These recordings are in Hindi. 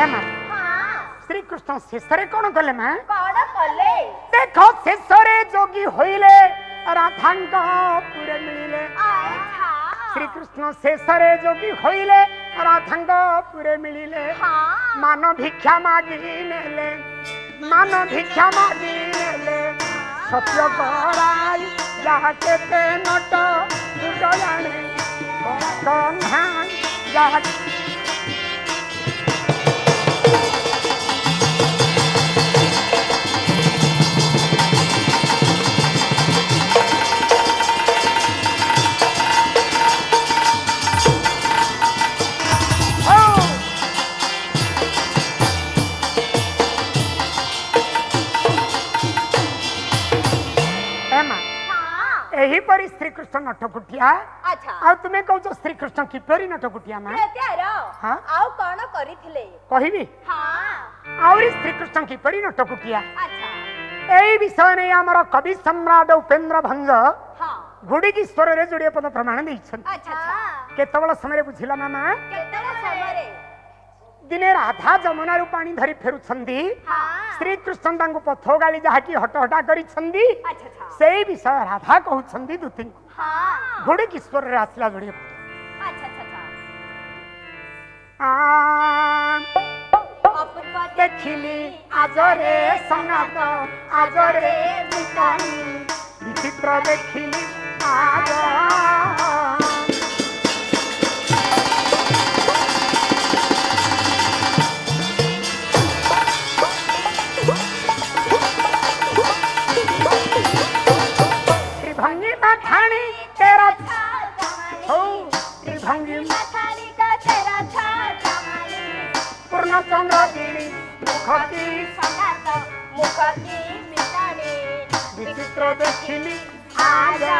मां श्री कृष्ण शेषरे कौन कले मां कौन कले देखो शेषरे जोगी होइले राधांग पुरे मिलिले श्री कृष्ण शेषरे जोगी होइले राधांग पुरे मिलिले मान भिक्षा मागी नेले मान भिक्षा मागी नेले सत्य कराई जाके ते नट जाने कन्हा जाके यही परी श्री कृष्ण नटकुटिया अच्छा आ तुम्हें कहू श्री कृष्ण किपरी नटकुटिया मां हां आउ कोन करिथिले कहिबी हां और श्री कृष्ण किपरी नटकुटिया अच्छा एई विषय ने हमर कवि सम्राट उपेंद्र भंज हां गुडी की स्वर रे जोड़िए पद प्रमाण दैछन अच्छा केतबळ समय बुझिला मामा केतबळ समय दिने राधा जमुना रु पानी धरी फेरुछंदी श्री कृष्ण तांको पथो गाली जहाकी हट हटा करी छंदी अच्छा सेई विषय राधा कहउछंदी दुती हां घोड़े की स्वर रे आसला जोड़िए अच्छा अपूर्व देखिली आजरे संगात आजरे मितानी विचित्र देखिली आज विचित्र देखिली आजा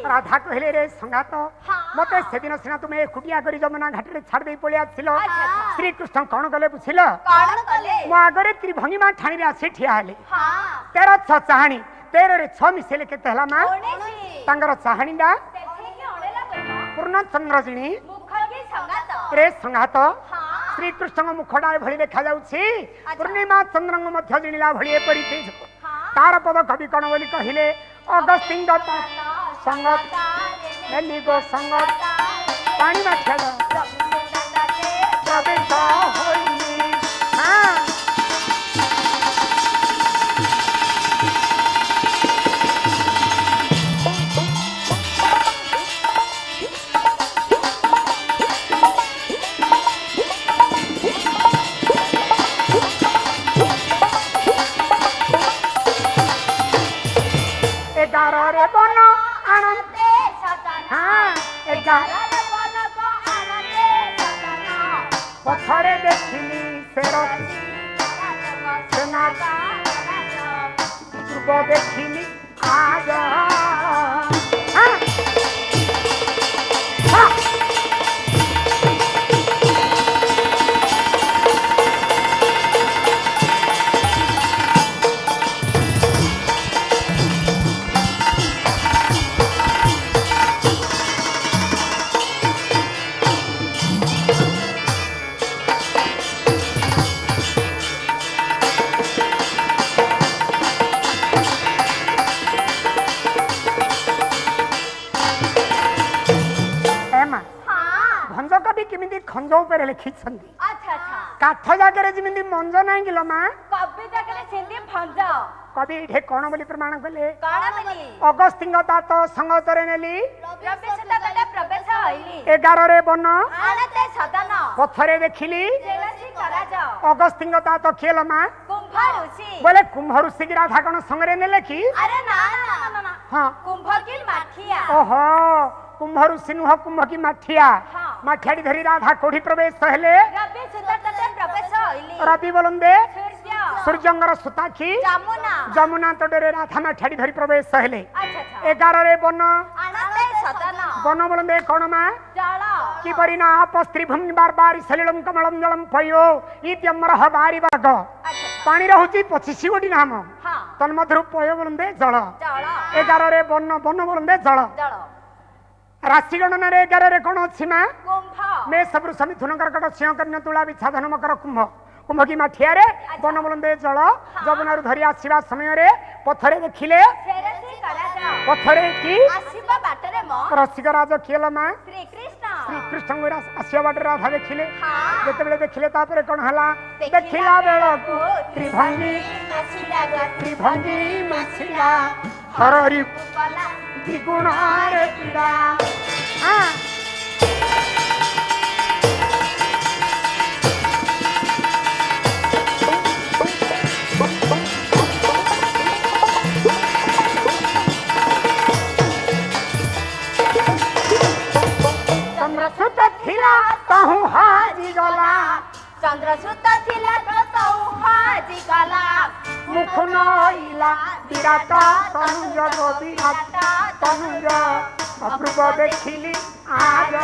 राधा कहले रे संगात मते से दिन सिना तुमे खुटिया करी जमुना घाट रे छाड़ दे पळे आछिलो श्री कृष्ण कोन गले बुझिलो कोन गले मो आगरे त्रिभंगी मा ठाणी रे आसी ठिया हले तेरा छ चाहणी तेरे रे छ मिसेले के तहला मा तांगर चाहणी दा पूर्ण चंद्रजिनी मुखगी संगात रे संगात श्री कृष्ण मुखडा भଳି देखा जाउछि पूर्णिमा चंद्रंग मध्य जिनिला भଳି परिते तार पद कवि कोन बोली कहिले अगस्तिंग संगत नेली गो संगत पानी में खेल प्रवेश होई हां रे बनो आनंद हाँ पथरे देखिली सेना पूर्व देखिली आज खंजो पर लिखी छंदी अच्छा अच्छा काठ जागरे जिमिंदी मंज नाही गिलो मा कवि जागरे सिंधी भंज कवि हे कोन बोली प्रमाण कले कोन बोली अगस्तिंग तात संगतरे नेली प्रवेश तले प्रवेश होइली 11 रे बन आनते सदन पथरे देखिली जेलसी कराज अगस्तिंग तात खेल मा कुंभ ऋषि बोले कुंभ ऋषि की राधा कोन संगरे नेले की अरे ना ना ना हां कुंभ की माठिया ओहो कुंभ ऋषि नुह कुंभ की माठिया माठियाडी धरी राधा कोठी प्रवेश हेले रवि सुंदर तले प्रवेश होइली रवि बोलंदे सूर्य सूर्यंगर सुताखी ଯମୁନା जमुना तटरे राधा मा ठाड़ी धरी प्रवेश हेले ଆଚ୍ଛା ଆଚ୍ଛା 11 रे वन ଆନନ୍ଦେ ସଦନ वन बोलंदे कौन मा ଜଳ कि परिना अपस्त्रिभूमि बार बार सलिलम कमलम जलम पयो इत्यमर बारी बाग ଆଚ୍ଛା पानी रहउची 25 गोटी नाम ହଁ तन्मध्य पयो बोलंदे जल ଜଳ 11 रे वन वन बोलंदे जल ଜଳ राशि गणना रे 11 रे कोन अछि मा କୁମ୍ଭ मे सबरु समिथुन कर्कट सिंह कन्या तुला बिछा धन मकर कुंभ कुंभ की माठिया रे वन बोलंदे जल जमुना धरी आसीबा समय रे पथरे देखिले ଫେରସି କରାଯାଅ पथरे की ଆସିବା ବାଟରେ ମୋ रसिक राज कियल मा ଶ୍ରୀକୃଷ୍ଣ श्री कृष्ण को आसिया बाट राधा देखिले ହଁ जेतेबेले देखिले तापरे कोन हला देखिला बेलकु त्रिभंगी ନାଚିଲା ଗତି त्रिभंगी माछिला हररी କଲା द्विगुण रे पीड़ा हां चंद्रसुत थिला तहु हाजी गला ଚନ୍ଦ୍ରସୂତ ଥିଲା ତ ସୌହାଜି ଗଲା मुख नइला विराट तनुज गो विराट तनुज अपूर्व देखिली आज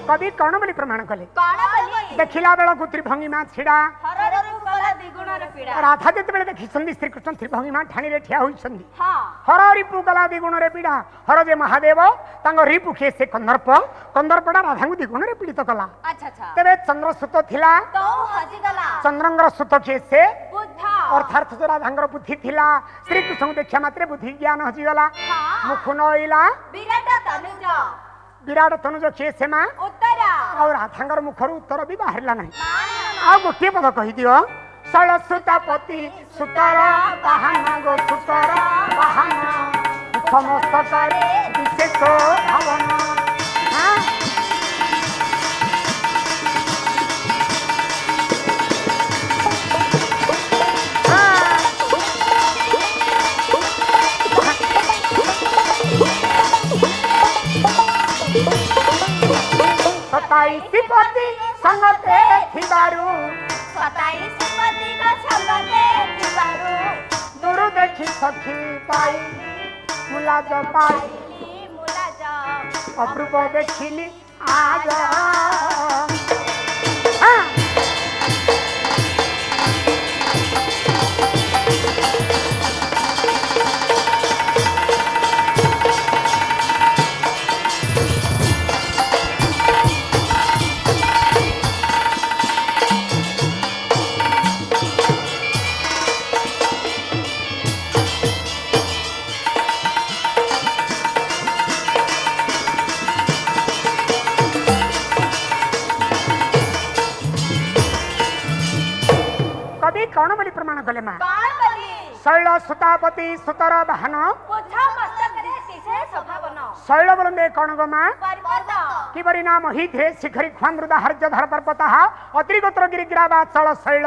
कवि कौन बोली प्रमाण कले କଣ ବୋଲି देखिला बेलकु त्रिभंगी मा छिड़ा ହରରୁ ଗଲା ଦ୍ୱିଗୁଣର ପୀଡ଼ା राधा जेतेबेले देखिसंदी श्री कृष्ण त्रिभंगी मा ठाणी रे ठिया होइसंदी ହଁ हर रिपु गला द्विगुण रे पीड़ा हर जे महादेव तांग रिपु के से कंदर्पड़ा राधा को द्विगुण रे पीड़ित कला ଆଚ୍ଛା ଆଚ୍ଛା तेबे चंद्रसुत थिला ତ ହଜିଗଲା चंद्रंगर सुत के से ବୁଦ୍ଧ अर्थात जो राधांगर बुद्धि थिला श्री कृष्ण को देखिया मात्रे बुद्धि ज्ञान हजी गला ହଁ मुख नइला ବିରାଟ ତନୁଜ विराट तनुज के से मा ଉତ୍ତର और राधांगर मुखरु उत्तर भी बाहरला नहीं ନା आ गोटे पद कहि दियो सलसुतापति सुतर बाहाना गो सुतर बाहाना समस्त करे विशेष भावना हाँ? सताईसी पति संगते थिबारू ସତାଇଶ ପତିକ ସଙ୍ଗତେ ଥିବାରୁ दूर देखी सखी पाई मुलाज पाई ପାଇଲି ମୁଲାଜ अपूर्व देखिली आज हाँ। कवि कौन बोली प्रमाण कले मा କଣ ବୋଲି शैल सुतापति सुतर बाहन ବୁଦ୍ଧ ମସ୍ତକରେ ଦିଶେ ଶୋଭାବନ शैल बोलंदे कौन गो मा ପର୍ବତ किबरी नाम हिध्रे शिखरी ख्वामृदा हर्ज धर पर्वतः अत्रिगोत्र गिरिग्रावा चल शैल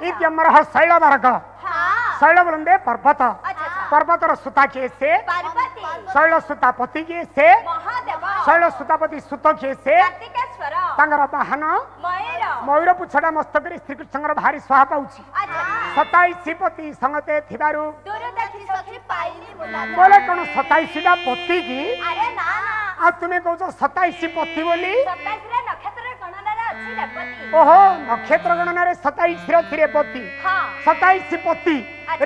इत्यमरः शैल वर्ग ହଁ शैल बोलंदे पर्वत ଆଚ୍ଛା ଆଚ୍ଛା पर्वतर सुता के से ପାର୍ବତୀ शैल सुतापति के से ମହାଦେବ शैल सुतापति सुत के से କାର୍ତ୍ତିକେଶ୍ୱର तांगर बाहन ମୟୂର मयूर पुछड़ा मस्तकरे श्रीकृष्णଙ୍କର ଭାରି ସ୍ୱାହା ପାଉଛି ଆଚ୍ଛା 27 ପତି संगते थिबारू ଦୂର ଦେଖି ସଖୀ ପାଇଲି ମୁଲାଜ बोले कौन 27 टा पति की ଆରେ ନା ନା आ तुम्हें कहूछ 27 पति बोली 27ରେ ନକ୍ଷତ୍ର ଗଣନାରେ ଅଛି ରେବତୀ ओहो नक्षत्र गणना रे 27 रे पति ହଁ 27 पति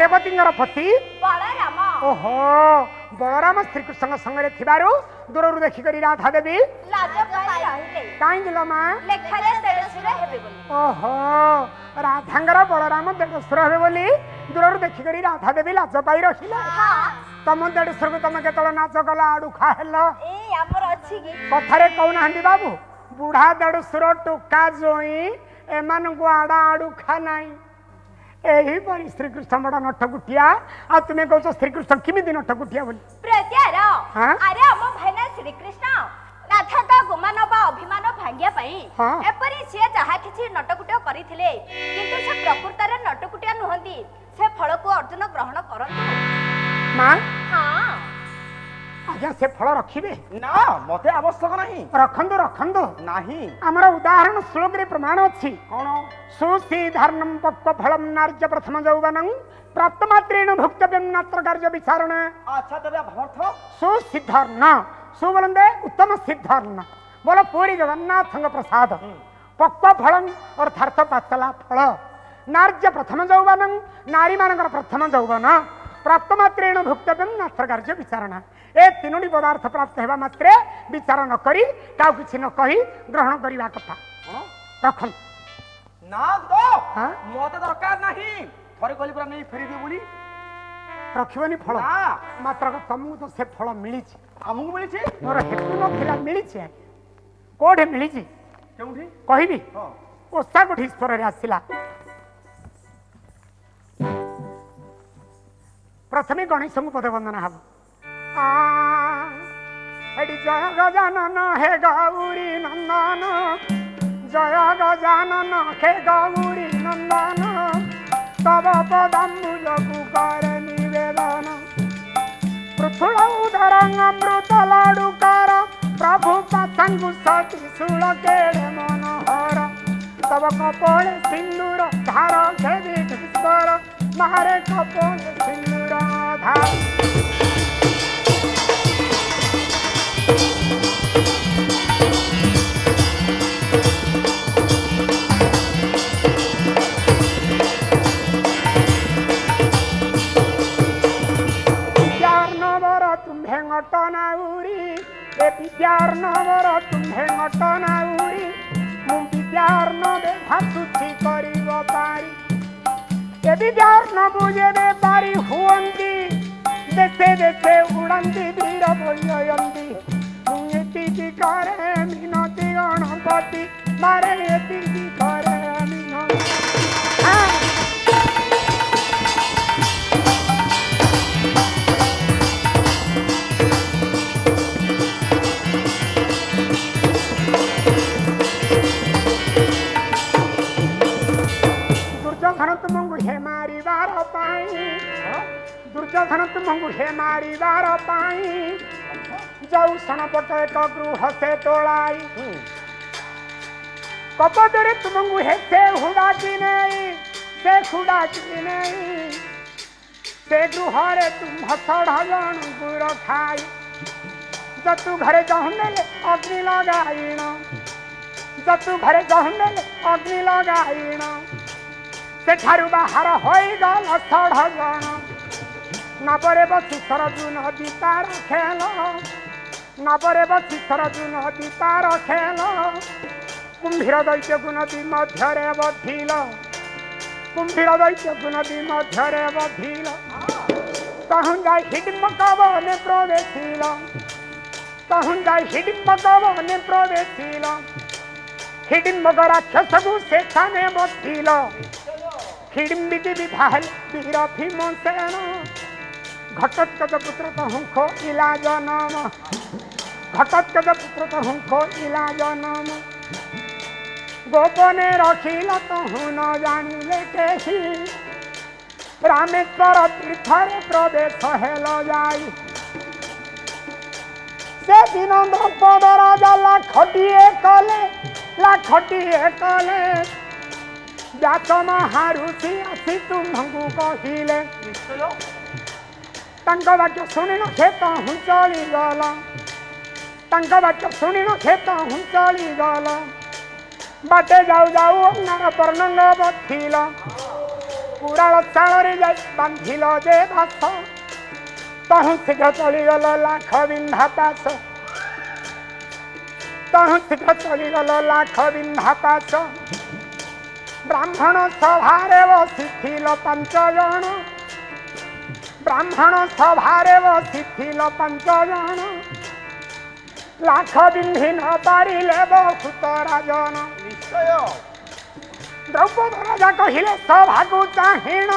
रेवतींगर पति ବଳରାମ ओहो बलराम श्रीकृष्ण संगे थिबारू दूरରୁ देखि करी राधा देवी ଲାଜ ପାଇ ରହିଲେ काई दिलो मा ଲେଖାରେ ଦେଢ଼ଶୁର ହେବେ ବୋଲି ओहो राधांगर बलराम देढसुर हेबे बोली दूरରୁ देखि करी राधा देवी लाज पाई रखिला ହଁ तम देढसुर को तम केतळ नाच कला आडू खा हेलो ଏଇ ଆମର ଅଛି କି कथारे कहू नाहंती बाबू बुढ़ा दड़ुसुर टोका जोई एमान को आड़ा आड़ू खा नहीं यही पर श्रीकृष्ण बड़ा नटकुटिया आ तुम्हें कहो श्रीकृष्ण किमिति नटकुटिया बोली प्रत्यार हाँ? अरे हम भाईना श्रीकृष्ण राधा का गुमान बा अभिमान भांगिया पई हाँ? एपरि से जहा किछि नटकुटिया करिथिले किंतु से प्रकृति रे नटकुटिया नहंती से फल को अर्जुन ग्रहण करंतु मां हां आज्ञा से फल रखिबे ना मते आवश्यक नहीं रखंदो रखंदो नहीं हमर उदाहरण श्लोक रे प्रमाण अछि कौन सुसीधर्णम पक्व फलम नार्य प्रथम यौवनं प्राप्तमात्रेण भुक्तव्यं नात्र कार्य विचारण अच्छा तेरे भर्थ सुसिद्धर्ण सु बोलंदे उत्तम सिद्धर्ण बोलो पूरी जगन्नाथ प्रसाद पक्व फलम अर्थात पातला फल नार्य प्रथम यौवनं नारी मानकर प्रथम यौवन प्राप्तमात्रेण भुक्तव्यं नात्र कार्य विचारण ए तीनोटी पदार्थ प्राप्त हेबा मात्रे विचार न करी काउ किछि न कही ग्रहण करिवा कथा रखन ना तो हाँ? मते दरकार नहीं थरे कहली पूरा नहीं फेरी दियो बोली रखिबनी फल ना मात्र तमु तो से फल मिली हमहु मिली छी मोर हेतु न थिला मिली कोठे मिली केउठी कहबी हां ओसा कोठी स्वर रे आसिला प्रथमे गणेश को पद वंदना हब एडी जय गजानन हे गौरी नंदन जय गजानन हे गौरी नंदन तव पदम्बुज पुकार निवेदन पृथुल उदरंग अमृत लाडुकार प्रभु पतंगु सती सुळ केड़े मनोहर तव कपोल सिंदूर धार खेदी ईश्वर मारे कपोल सिंदूर धार घटनाउरी ए विद्यार नवर तुम्हे घटनाउरी मु विद्यार नबे भासुची करिब पारी ए विद्यार न बुझेबे पारी हुअंती देशे देशे उड़ंती वीर बोलयंती मु एति करे मिनती गणपति मारे एति करे मिनती तुमको हे मारिबार पाई दुर्योधन तुमको हे मारिबार पाई जाऊ सनपट एक गृह से तोलाई कपटरे तुमको हे से हुड़ा की नहीं से खुड़ा की नहीं से गृह रे तुम हसढ़ गुर खाई जतु घरे जहुनेले अग्नि लगाईण जतु घरे जहुनेले अग्नि लगाईण सेठारु बाहर होई गल सढ़ जण नबरे बसी सरजु नदी तार खेल नबरे बसी सरजु नदी तार खेल कुंभीर दैत्य नदी मध्यरे बधिल कुंभीर दैत्य नदी मध्यरे बधिल तहुं जाय हिडिम्ब कवने प्रवेशिल तहुं जाय हिडिम्ब कवने प्रवेशिल हिडिम्ब राक्षसगु सेठाने बधिल हिडिम्बिति विधाल वीर भीमसेन घटोत्कच पुत्र तहुंखो इला जनम घटोत्कच पुत्र तहुंखो इला जनम गोपने रखिल तहु न जानिले केही रामेश्वर तीर्थरे प्रवेश हेल जाई से दिन द्रौपद राजा लाखटिए कले व्यास महारुषि आसी तुम्हु कहले वाक्य शुणी न खेत हूँ चली गल वाक्य शुणी न खेत हूँ चली गल बाटे जाऊ जाऊ नार पर्णंग बथिल कुड़ाल चाल बांधिल जे भास तहु शीघ्र चलीगल लाख बिंधा पास तहु शीघ्र चलीगल लाख बिंधा पास ब्राह्मण सभारे बसिथिल पांच जण ब्राह्मण सभारे बसिथिल पांच जण लाख बिंधी न पारिले बहुत राजन निश्चय द्रौपद राजा कहिले सभाକୁ चाहिण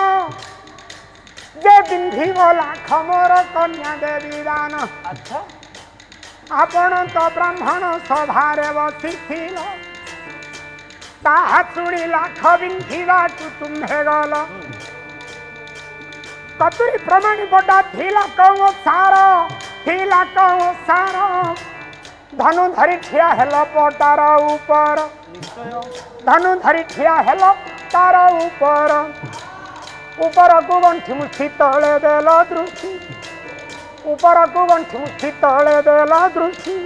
जे बिंधिब लाख मोर कन्या देवी दान अच्छा आपण तो ब्राह्मण सभारे बसिथिल ताहा शुणी लाख बिंधिबाकु तुम्हे गल कतुरी प्रमाणी बड़ा थिला कौ सार धनु धरी ठिया हेल पटार ऊपर निश्चय धनु धरी ठिया हेल तार ऊपर ऊपर को गंठी मुठी तले देल दृष्टि ऊपर को गंठी मुठी तले देल दृष्टि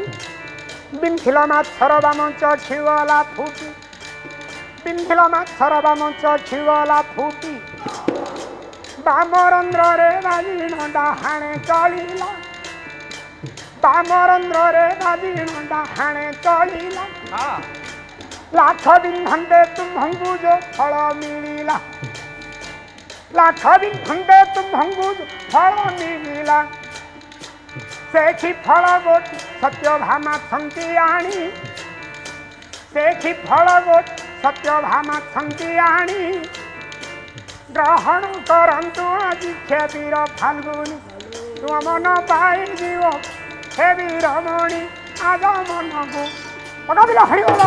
बिंथिल माछर बाम चखिगला फुटी बिंथिल माछर बाम चखिगला फुटी बामरंद्र रे बाजिण डाहाणे चलिला बामरंद्र रे बाजिण डाहाणे चलिला हाँ लाख बिंधंदे तुम्हंगु जो फल मिलिला लाख बिंधंदे तुम्हंगु जो फल मिलिला सेठी फल गोट सत्यभामा छंती आणी सेठी फल गोट सत्यभामा छंती आणी ग्रहण करंतु आज वीर फाल्गुनी तुम मन पाई जीव हे वीर मणि आज मन को पकाबिला हरिबोल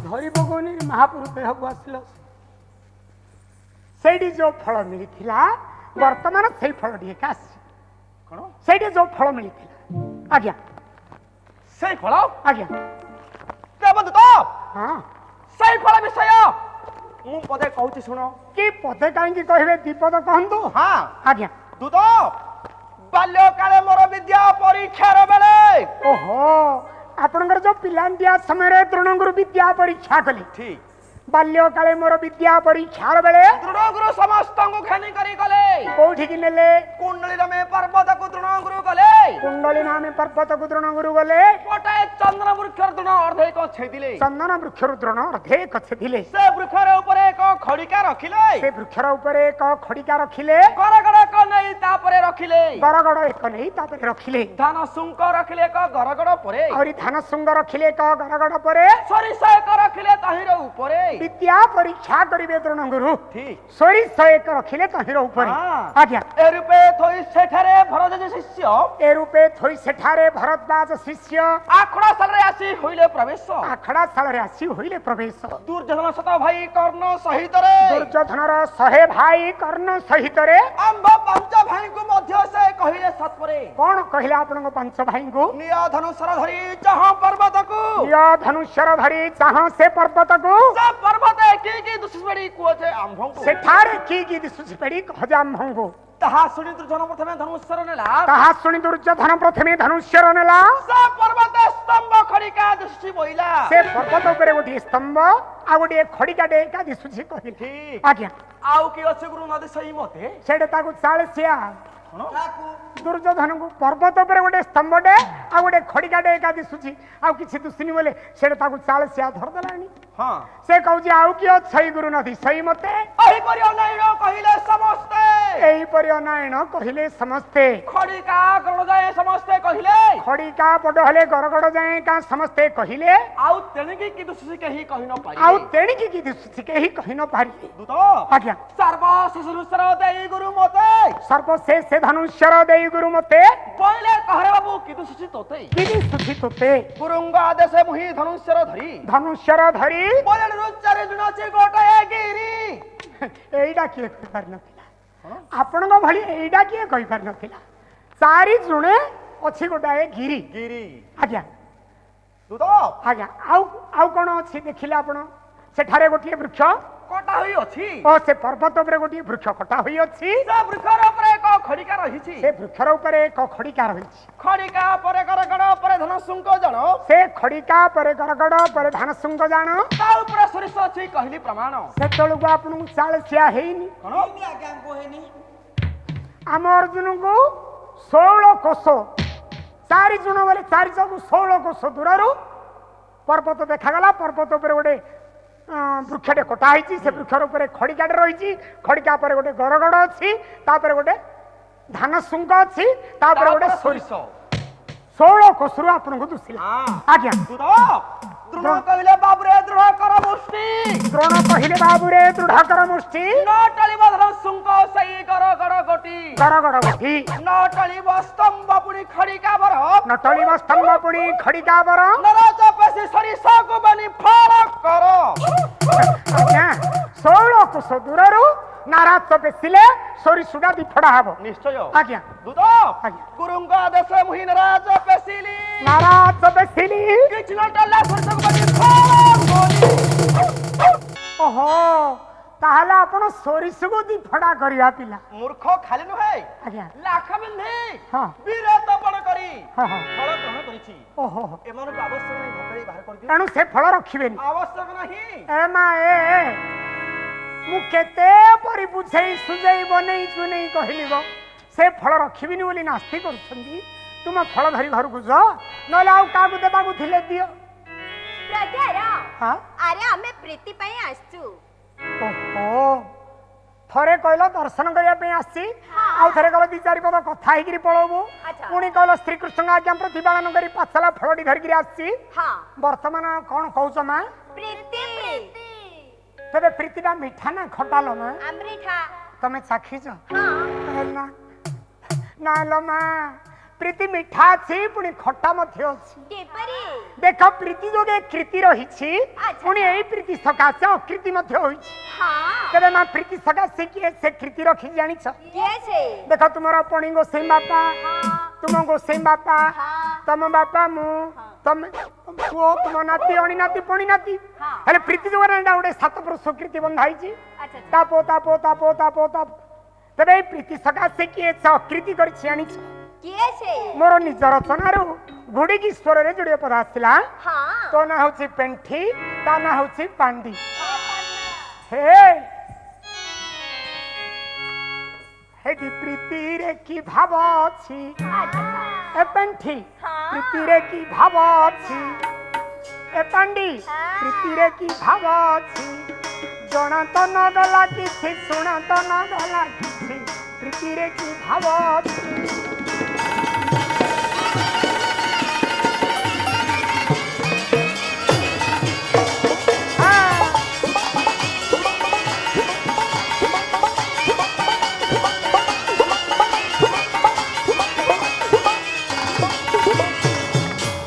धरी भगवानी महापुरुष देहକୁ ଆସିଲ ସେଇଠି जो फल मिलिथिला वर्तमान सेई फल ढेका आसी कौन ସେଇଠି जो फल मिलिथिला आज्ञा से फल आज्ञा देवदूत तो हाँ से फल विषय मु पदे कहूची सुनो कि पदे काहेकि कहबे दीपद कहंतु हाँ आज्ञा दूत बाल्यकाले मोर विद्या परीक्षार बेले ओहो आपनकर जो पिलांटिया समय रे तृणगुरु विद्या परीक्षा कले ठीक बाल्यकाले मोर विद्या परीक्षा बेले तृणगुरु समस्त को खेनी करी गले कोठी कि नेले कुंडली में पर्वत को तृणगुरु गले कुंडली नामे पर्वत को तृणगुरु गले गोटे चंद्र वृक्षर तृण अर्धे को छेदिले चंदन वृक्षर तृण अर्धे कछेदिले से वृक्षर ऊपर एक खड़िका रखिले से वृक्षर ऊपर एक खड़िका रखिले गरगड़ को नहीं तापरे रखिले गरगड़ एक नहीं तापर रखिले धान सुंक रखिले एक गरगड़ परे और धान सुंग रखिले एक गरगड़ परे सरिष एक रखिले तहिर ऊपरे विद्या परीक्षा करिवे तृणगुरु ठीक सरिष एक रखिले तहिर ऊपर हाँ। आज्ञा ए रूपे थोई सेठारे भरत शिष्य ए रूपे थोई सेठारे भरद्वाज शिष्य आखड़ा सालरे आसी होइले प्रवेश आखड़ा सालरे आसी होइले प्रवेश दुर्योधन सत भाई कर्ण सहित रे दुर्योधनर 100 भाई कर्ण सहित रे आंभ पंच भाई को मध्य से कहिले सत्परे कौन कहले आपन पांच भाई को निया धनुषर धरी जहां पर्वत को या धनुष्यर धरी चाह से पर्वत को सब पर्वत की दुष्पड़ी को जे आंभ को सेठारे की दिसुपेड़ी कहजाम भंगो ताहा सुनि दुर्योधन प्रथमे धनुषर नेला ताहा शुणी दुर्योधन प्रथमे धनुष्यर नेला सब पर्वत स्तंभ खड़िका दृष्टि बोइला से पर्वत ऊपर गोटे स्तंभ आ गोटे खड़िका डेका दिसुछि कहिले ठीक आज्ञा आउ की अछि गुरु नदी सही मते सेडे ताकु चाळसिया कोन दुर्योधन को पर्वत ऊपर गोटे स्तंभ डे आ गोटे खड़िका डेका दिसुछि आ किछि दुसनी बोले सेडे ताकु चाळसिया धर दलानी हां से कहूछि आउ की अछि गुरु नदी सही मते एही परियो नैनो कहिले समस्ते एही परि अनायण कहिले समस्ते खड़िका गरुड़ जाए समस्ते कहिले खड़िका पड हले गरगड़ जाए का समस्ते कहिले आउ तेणिकी की दुष्टि केही कहि न पाई आउ तेणिकी की दिसुछि केही कहि न पारि दूत आज्ञा सर्व शिशुसर देई गुरु मते सर्वशेष से धनुष्यर देई गुरु मते पहिले कहरे बाबू की दुष्टि तोते की दिसुछि तोते गुरुंग आदेश मुहि धनुष्यर धरी धनुष्यर धरी बोले रुचारे जुनचे गोटे गिरी एइडा किए कहि पार नथिला आपनक भली एइडा किए कहि पार नथिला चारि जुणे अछि गोटाए गिरी गिरी आज्ञा दूत आज्ञा आउ कोन अछि देखिले आपण सेठारे गोटिए वृक्ष कटा होई अछि ओ से पर्वत ऊपर गोटिए वृक्ष कटा होई अछि से वृक्षर ऊपर एक खड़िका रहिछि से वृक्षर ऊपर एक खड़िका रहिछि खड़िका परे गरगड़ परे धन सुंक जण से खड़िका पर गरगड़ पर धान सुंग जान ता ऊपर सरिष अछि कहली प्रमाण सेतळुको आपन चाळसिया हेइनी कोन आम अर्जुन को 16 कोश चारि जण बोले 4 चौक 16 कोस दूररू पर्वत देखागला पर्वत उपर गोटे वृक्षटे कटा होती से वृक्ष उपर खड़िकाटे रही खड़िका पर गोटे गरगड़ अच्छी तापर गोटे धान सुंग अच्छी तापर गोटे सोरिष 16 कोसरू आपन को दुसिला आज्ञा द्रोण कहिले बाबुरे दृढ़ कर मुष्टि द्रोण कहिले बाबुरे दृढ़ कर मुष्टि नटली बधर सुंक सई गरगड़ गोटी नटली स्तंभ पुणी खड़िका बर नटली स्तंभ पुणी खड़िका बर नराज पेशी सरिष को बनी फल कर आज्ञा 16 कोस दूररू नाराज पेशिले सोरिषुटा दिफड़ा हब निश्चय आज्ञा दूत गुरुंग आदेश मुहि नाराज पेशिली नाराज पेशिली किछ नटला सरिष को बनी फल ओहो ताहले आपण सोरिष को दिफड़ा करिया पिला मूर्ख खाली नुहे आज्ञा लाख बिंधी हां वीर तपण करी हां फल ग्रहण करिछि ओहो एमन को आवश्यक नहीं भकड़ी बाहर कर दे एणु से फल रखिबेनी आवश्यक नहीं ए मा ए मु केते परि बुझेई सुजेई बनेई चुनेई कहलिबो से फल रखिबिनी बोली नास्ति करछंदी तुम फल धरी घर को जा नले आउ कागु देबा को थिले दियो प्रज्ञारा हां अरे हमें प्रीति पई आछू ओहो थरे कहलो दर्शन करिया पे आसी आउ थरे कहलो दी चारि पद कथा ही करी पळोबो अच्छा। पुणी कहलो श्री कृष्ण आज्ञा प्रतिपालन करी पाछला फलडी धर करी आसी हां वर्तमान कोन कहउछ मा प्रीति तबे प्रीतिटा मीठा ना खटा लो मा अमृता तमे चाखी छ हां ना ना लो मा प्रीति मीठा अछि पुणी खटा मध्य अछि केपरी देख प्रीति जोगे कृति रहिछि अच्छा। पुणी एई प्रीति सकासे अकृति मध्य होइछि हां तबे मा प्रीति सकासे कि से कृति रखि जानि छ ये से देख तुमरा पणी गोसाई बापा हां तुम गोसाई बापा हां तम बापा मु तम पुओ तुम नाती अणी नाती पणी नाती हां हेले प्रीति जोगे ना उडे सात पुरुष कृति बंधाइछि अच्छा तापो तापो तापो तापो ताप तबे प्रीति सकासे कि से अकृति करछि आनि छ किए से मोर निज रचनारू घुड़ी की स्वर रे जोड़े पद आसला हां तो ना होछि पेंठी ता ना होछि पांडी हे हेडी प्रीति रे की भाव अछि ए पेंठी हां प्रीति रे की भाव अछि ए पांडी प्रीति रे की भाव अछि जणा तो न गला किछि सुना तो न गला किछि प्रीति रे की भाव अछि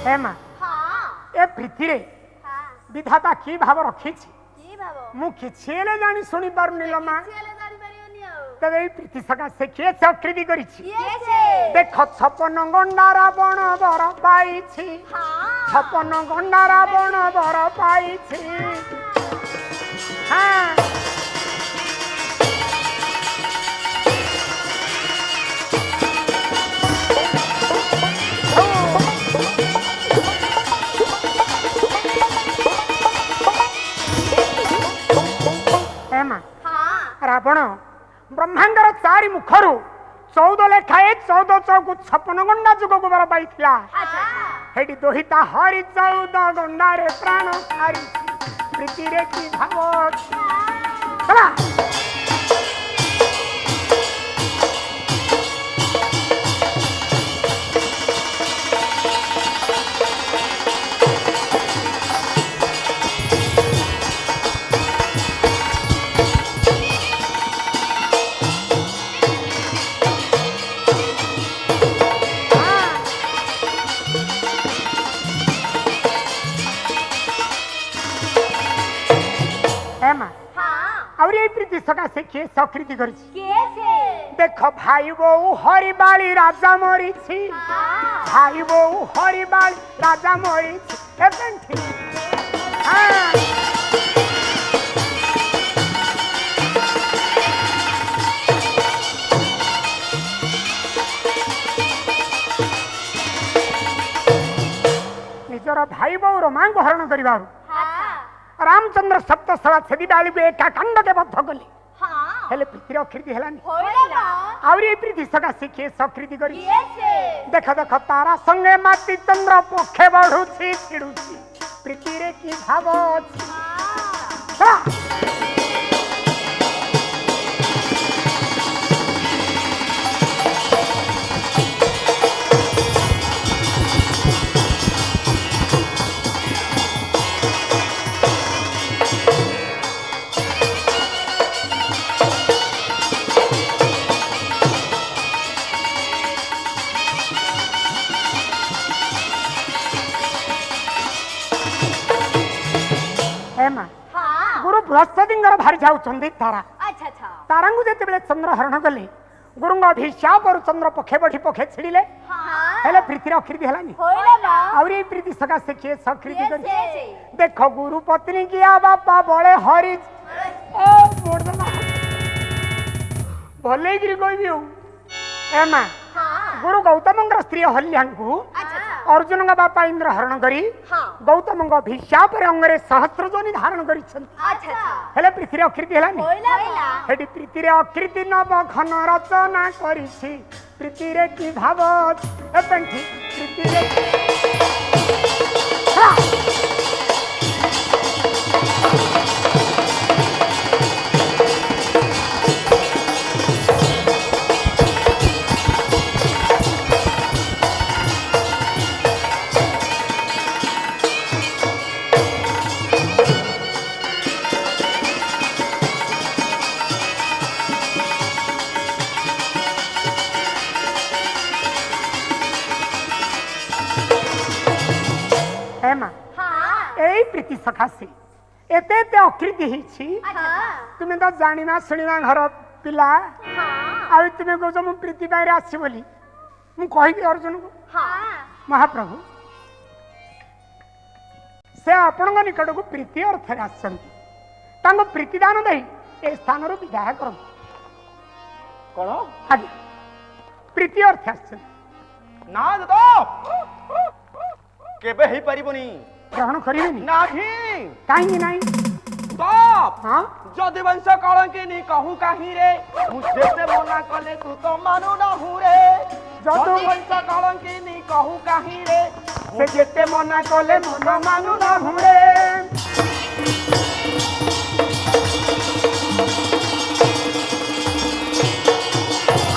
हेमा हां ए प्रीति रे हां विधाता की भाव रखिछि की भाव मु किछेले जानी सुनी पारुनी लो मा चले जानि परियोनी आ तबे प्रीति सका से किए चक्रिति करिछि किए से देख 56 गंडा रावण बर पाइछि हां 56 गंडा रावण बर पाइछि हां हेमा हां रावण ब्रह्मांडर 4 मुखरू 14 लेखाए 14 चौक 56 गंडा जुग गोबर पाइथिला अच्छा हेडी दोहिता हरि 14 गंडा रे प्राण हरि प्रीति रे की भाव चला हेमा हां और ये प्रीति सका से किए सकृति करिछि किए से देख भाई बो हरिबाली राजा मरिछि हां भाई बो हरिबाली राजा मरिछि ए पेंठी हां निजर भाई बो रोमांग हरण करिबारु हां रामचंद्र सप्तशला छेदी डाली को एका कांड के बद्ध कली हां हेले प्रीतिर अकृति हेलानी होइला आउरी ए प्रीति सका सिखे सकृति करी किए से देख देख तारा संगे माटी चंद्र पक्षे बढ़ुछि छिड़ुछि प्रीति रे की भाव अछि गुरु बृहस्पति भारी जाऊँच तारा अच्छा अच्छा तारा जिते चंद्र हरण कले गुरु अभिशाप और चंद्र पक्षे बढ़ी पक्षे छिड़िले हेले प्रीतिर अकृति हलानी आउरी प्रीति सकाशे किए सकृति कर देख गुरु पत्नी किया बापा बड़े हरि भले गिरी कहबी एमा गुरु गौतम स्त्री हल्या अर्जुन का बापा इंद्र हरण करी गौतम अभिशाप अंगरे सहस्र जोनि धारण कर पृथ्वी अकृति है पृथ्वी अकृति नव घन रचना कर पृथ्वी की भाव प्रीति सकाशे एते अकृति तुम्हें तो जाना शुणा घर पिला आ तुम्हें कौच मु प्रीति आसी बोली मुझे अर्जुन को महाप्रभु से आपण निकट को प्रीति अर्थ आसंती प्रीतिदान दे ए स्थान विदाय कर आगे प्रीति अर्थ ना केबे ही परिबनी ग्रहण करिवेनी नाही काहे नहीं बाप हां जदि वंश कलंकिनी कहू काहे रे मुझे से मना कले तू तो मानु ना हूं रे जदि वंश कलंकिनी कहू काहे रे से जेते मना कले मन मानु ना हूं रे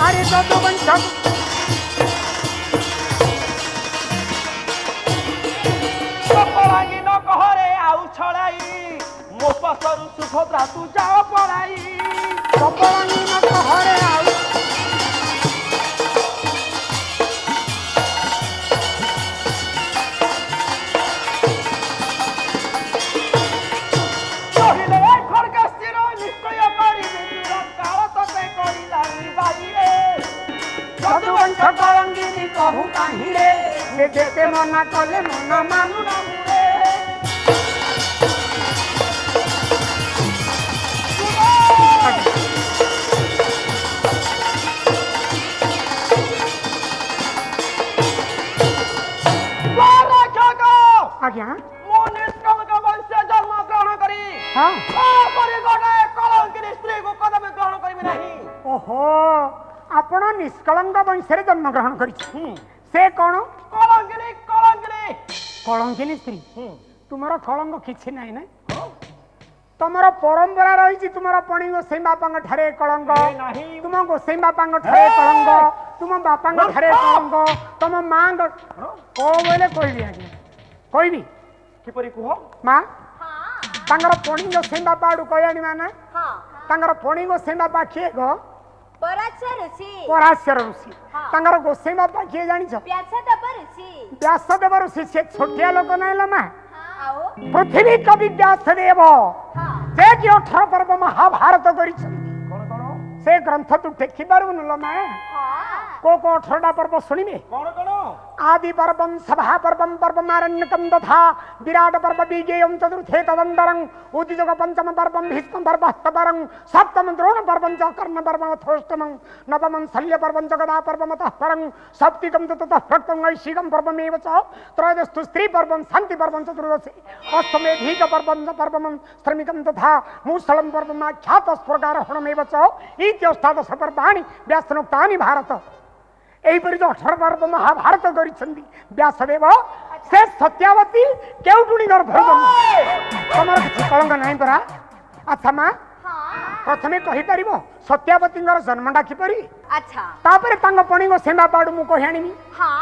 अरे जदि वंश पसरु सुभद्रा तू जाओ पढ़ाई कपड़ानी न कहरे आउ कहिले खड़क स्थिर निश्चय करी बिजुर काल तते करिला निबाई रे सदवंश कलंकिनी कहू काहे रे से जेते मना कले मन मानु ना रे आज्ञा वंश जन्म ग्रहण करी स्त्री को कदम ग्रहण करी नहीं ओहो आपण निष्कलंक वंश जन्म ग्रहण कर से कौन कलंकिनी कलंकिनी कलंकिनी स्त्री तुमर कलंक किछि नाही ना तुमर परंपरा रही तुमर पणी गोसाई बापा ठारे कलंक तुम गोसाई बापा ठारे कलंक तुम बापा ठारे कलंक तुम माँ को बोले कहबी आज्ञा कहबी किपरि कुह माँ तांगर पणी गोसाई बापा आडू कह आनी माना तांगर पणी गोसाई बापा किए गो पराशर ऋषि तांगर गोसाई बापा किए जानी छ व्यासदेव ऋषि से छोटिया लोक नहीं लो माँ पृथ्वी कवि व्यासदेव जे कि 18 पर्व महाभारत करी से ग्रंथ तू टेकी पारबुन लो माँ को 18टा पर्व सुनिबे कौन कौन आदि पर्वं सभा पर्वं पर्वमारण्यकं तथा विराट पर्व विजयं चतुर्थे तदन्तरं उद्योग पंचम पर्वं भीष्म पर्व हस्तपरं सप्तम द्रोण पर्वं च कर्ण पर्वं अथोष्टमं नवमं शल्य पर्वं च गदा पर्वं ततः परं सप्तिकं ततः प्रक्तं ऐशिकं पर्वमेव च त्रयोदशतु स्त्री पर्वं शान्ति पर्वं चतुर्दशे अष्टमे धीक पर्वं च पर्वं श्रमिकं तथा मूषलं पर्वं आख्यात स्वर्गारोहणमेव च इति अष्टादश पर्वाणि व्यासनोक्तानि भारत ଏଇପରି ଯୋଉ 18 ପର୍ବ ମହାଭାରତ କରିଛନ୍ତି ବ୍ୟାସଦେବ ସେ ସତ୍ୟାବତୀ କେଉଁଠୁଣି ଗର୍ଭରେ ଜନ୍ମ ତମର କିଛି କଳଙ୍କ ନାହିଁ ପରା ଆଚ୍ଛା ମା ପ୍ରଥମେ କହିପାରିବ ସତ୍ୟାବତୀଙ୍କର ଜନ୍ମଟା କିପରି ଆଚ୍ଛା ତାପରେ ତାଙ୍କ ପଣିଙ୍କ ସେବା ପାଡୁ ମୁଁ କହି ଆଣିବି ହଁ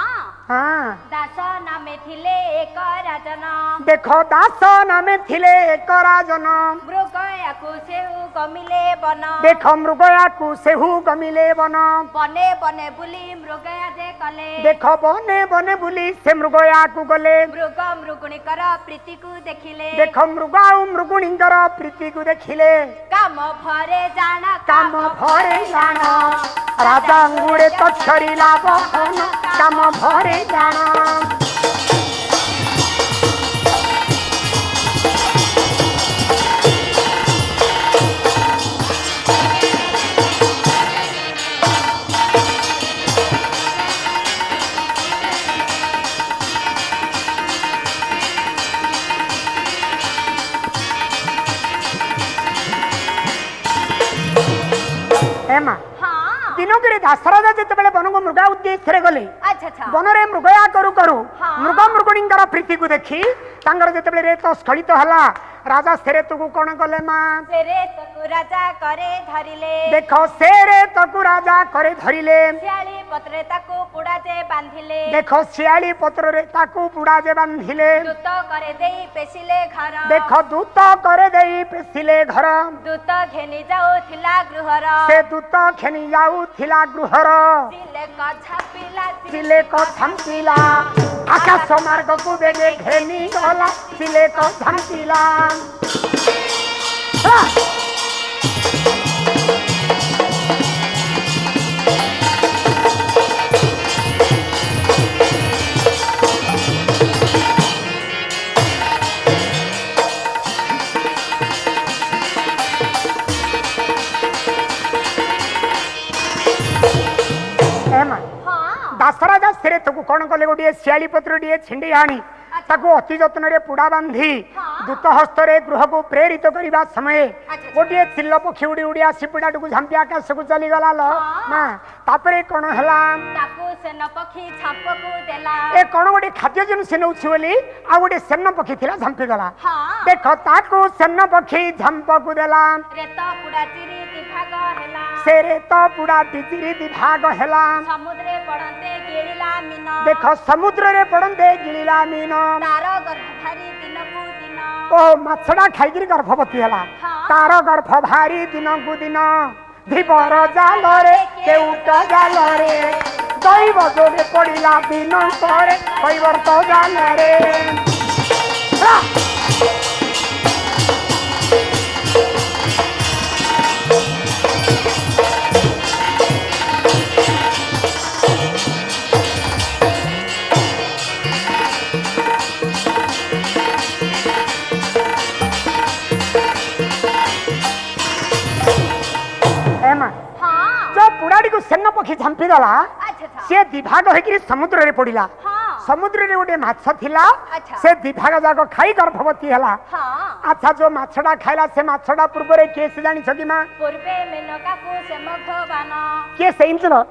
ହଁ ଦାସ ନାମେ ଥିଲେ ଏକ ରାଜନ ଦେଖ ଦାସ ନାମେ ଥିଲେ ଏକ ରାଜନ ମୃଗୟାକୁ ସେଉ ଗମିଲେ ବନ ଦେଖ ମୃଗୟାକୁ ସେହୁ ଗମିଲେ ବନ ବନେ ବନେ ବୁଲି ମୃଗୟା ଯେ କଲେ ଦେଖ ବନେ ବନେ ବୁଲି ସେ ମୃଗୟାକୁ ଗଲେ ମୃଗ ମୃଗୁଣିକର ପ୍ରୀତିକୁ ଦେଖିଲେ ଦେଖ ମୃଗ ଆଉ ମୃଗୁଣୀଙ୍କର ପ୍ରୀତିକୁ ଦେଖିଲେ କାମ ଭରେ ଜାଣ କାମ ଭରେ ଜାଣ ରାଜା ଅଙ୍ଗୁଳେ ତ ଛରିଲା ବହନ କାମ ଭରେ ଜାଣ हेमा ହଁ ଦିନକରେ ଦାସରାଜା ଯେତେବେଳେ ବନକୁ ମୃଗା ଉଦ୍ଦେଶ୍ୟରେ ଗଲେ ଆଚ୍ଛା ଆଚ୍ଛା ବନରେ ମୃଗୟା କରୁ କରୁ ହଁ। ମୃଗ ମୃଗୁଣୀଙ୍କର ପ୍ରୀତିକୁ ଦେଖି ତାଙ୍କର ଯେତେବେଳେ ରେତ ସ୍ଖଳିତ ହେଲା ରାଜା ସେରେତକୁ କଣ କଲେ ମା ଫେରେ ତକୁ ରାଜା करे ଧରିଲେ ଦେଖ ସେ ରେତକୁ ରାଜା করে ଧରିଲେ ଶିଆଳି ପତ୍ରରେ ତାକୁ ପୁଡ଼ା ଯେ ବାନ୍ଧିଲେ ଦେଖ ଶିଆଳି ପତ୍ରରେ ତାକୁ ପୁଡ଼ା ଯେ ବାନ୍ଧିଲେ ଦୂତ করে ଦେଇ ପେଶିଲେ ଘର ଦେଖ ଦୂତ করে ଦେଇ ପେଶିଲେ ଘର ଦୂତ ଘେନି ଯାଉଥିଲା ଗୃହର ସେ ଦୂତ ଖେନି ଯାଉଥିଲା ଗୃହର ସିଲେକ ଛାପିଲା ସିଲେକ ଝାମ୍ପିଲା ଆକାଶ ମାର୍ଗକୁ ବେগে ଘେନି ଗଲା ସିଲେକ ଝାମ୍ପିଲା दासराजा सेरे तक कौन कले गोटे शियाली पत्र टे छिंडी आनी ताकू अति जत्न पुड़ा बांधी दूत हस्तरे गृह को प्रेरित करने समय गोटे चिल्ल पक्षी उड़ी उड़ी आसी पिड़ा झांपी आकाश को चली गला लो मां तापरे कौन हला ताकू सेन पक्षी छापकू देला ए कौन गोटे खाद्य जिन से नउछि बोली आ गोटे सेन पक्षी थिला झांपी गला हां देखो ताकू सेन पक्षी झांपकू देला रेत पुड़ा चिरी विभाग हेला से रेत पुड़ा चिरी विभाग हेला समुद्रे पड़ते गिळिला मीन देखो समुद्र रे पड़ते गिळिला मीन तार गर्भ भारी दिनकू दिन ओ माछड़ा खाइगिरी गर्भवती हला तार गर्भ भारी दिनकू दिन धीपर जाल रे केउट जाल रे दैव जोगे पड़िला दिन करे कैवर्त जाल रे पुड़ाड़ी को सेन पक्षी झांपी गला से दिभाग होकर समुद्र रे पड़िला समुद्र रे गोटे माछ थिला से दिभाग जाक खाई गर्भवती हला अच्छा जो माछड़ा खाइला से माछड़ा पूर्व रे केस जानि छकी मां पूर्वे मेनका को से मघवान के से इंचलो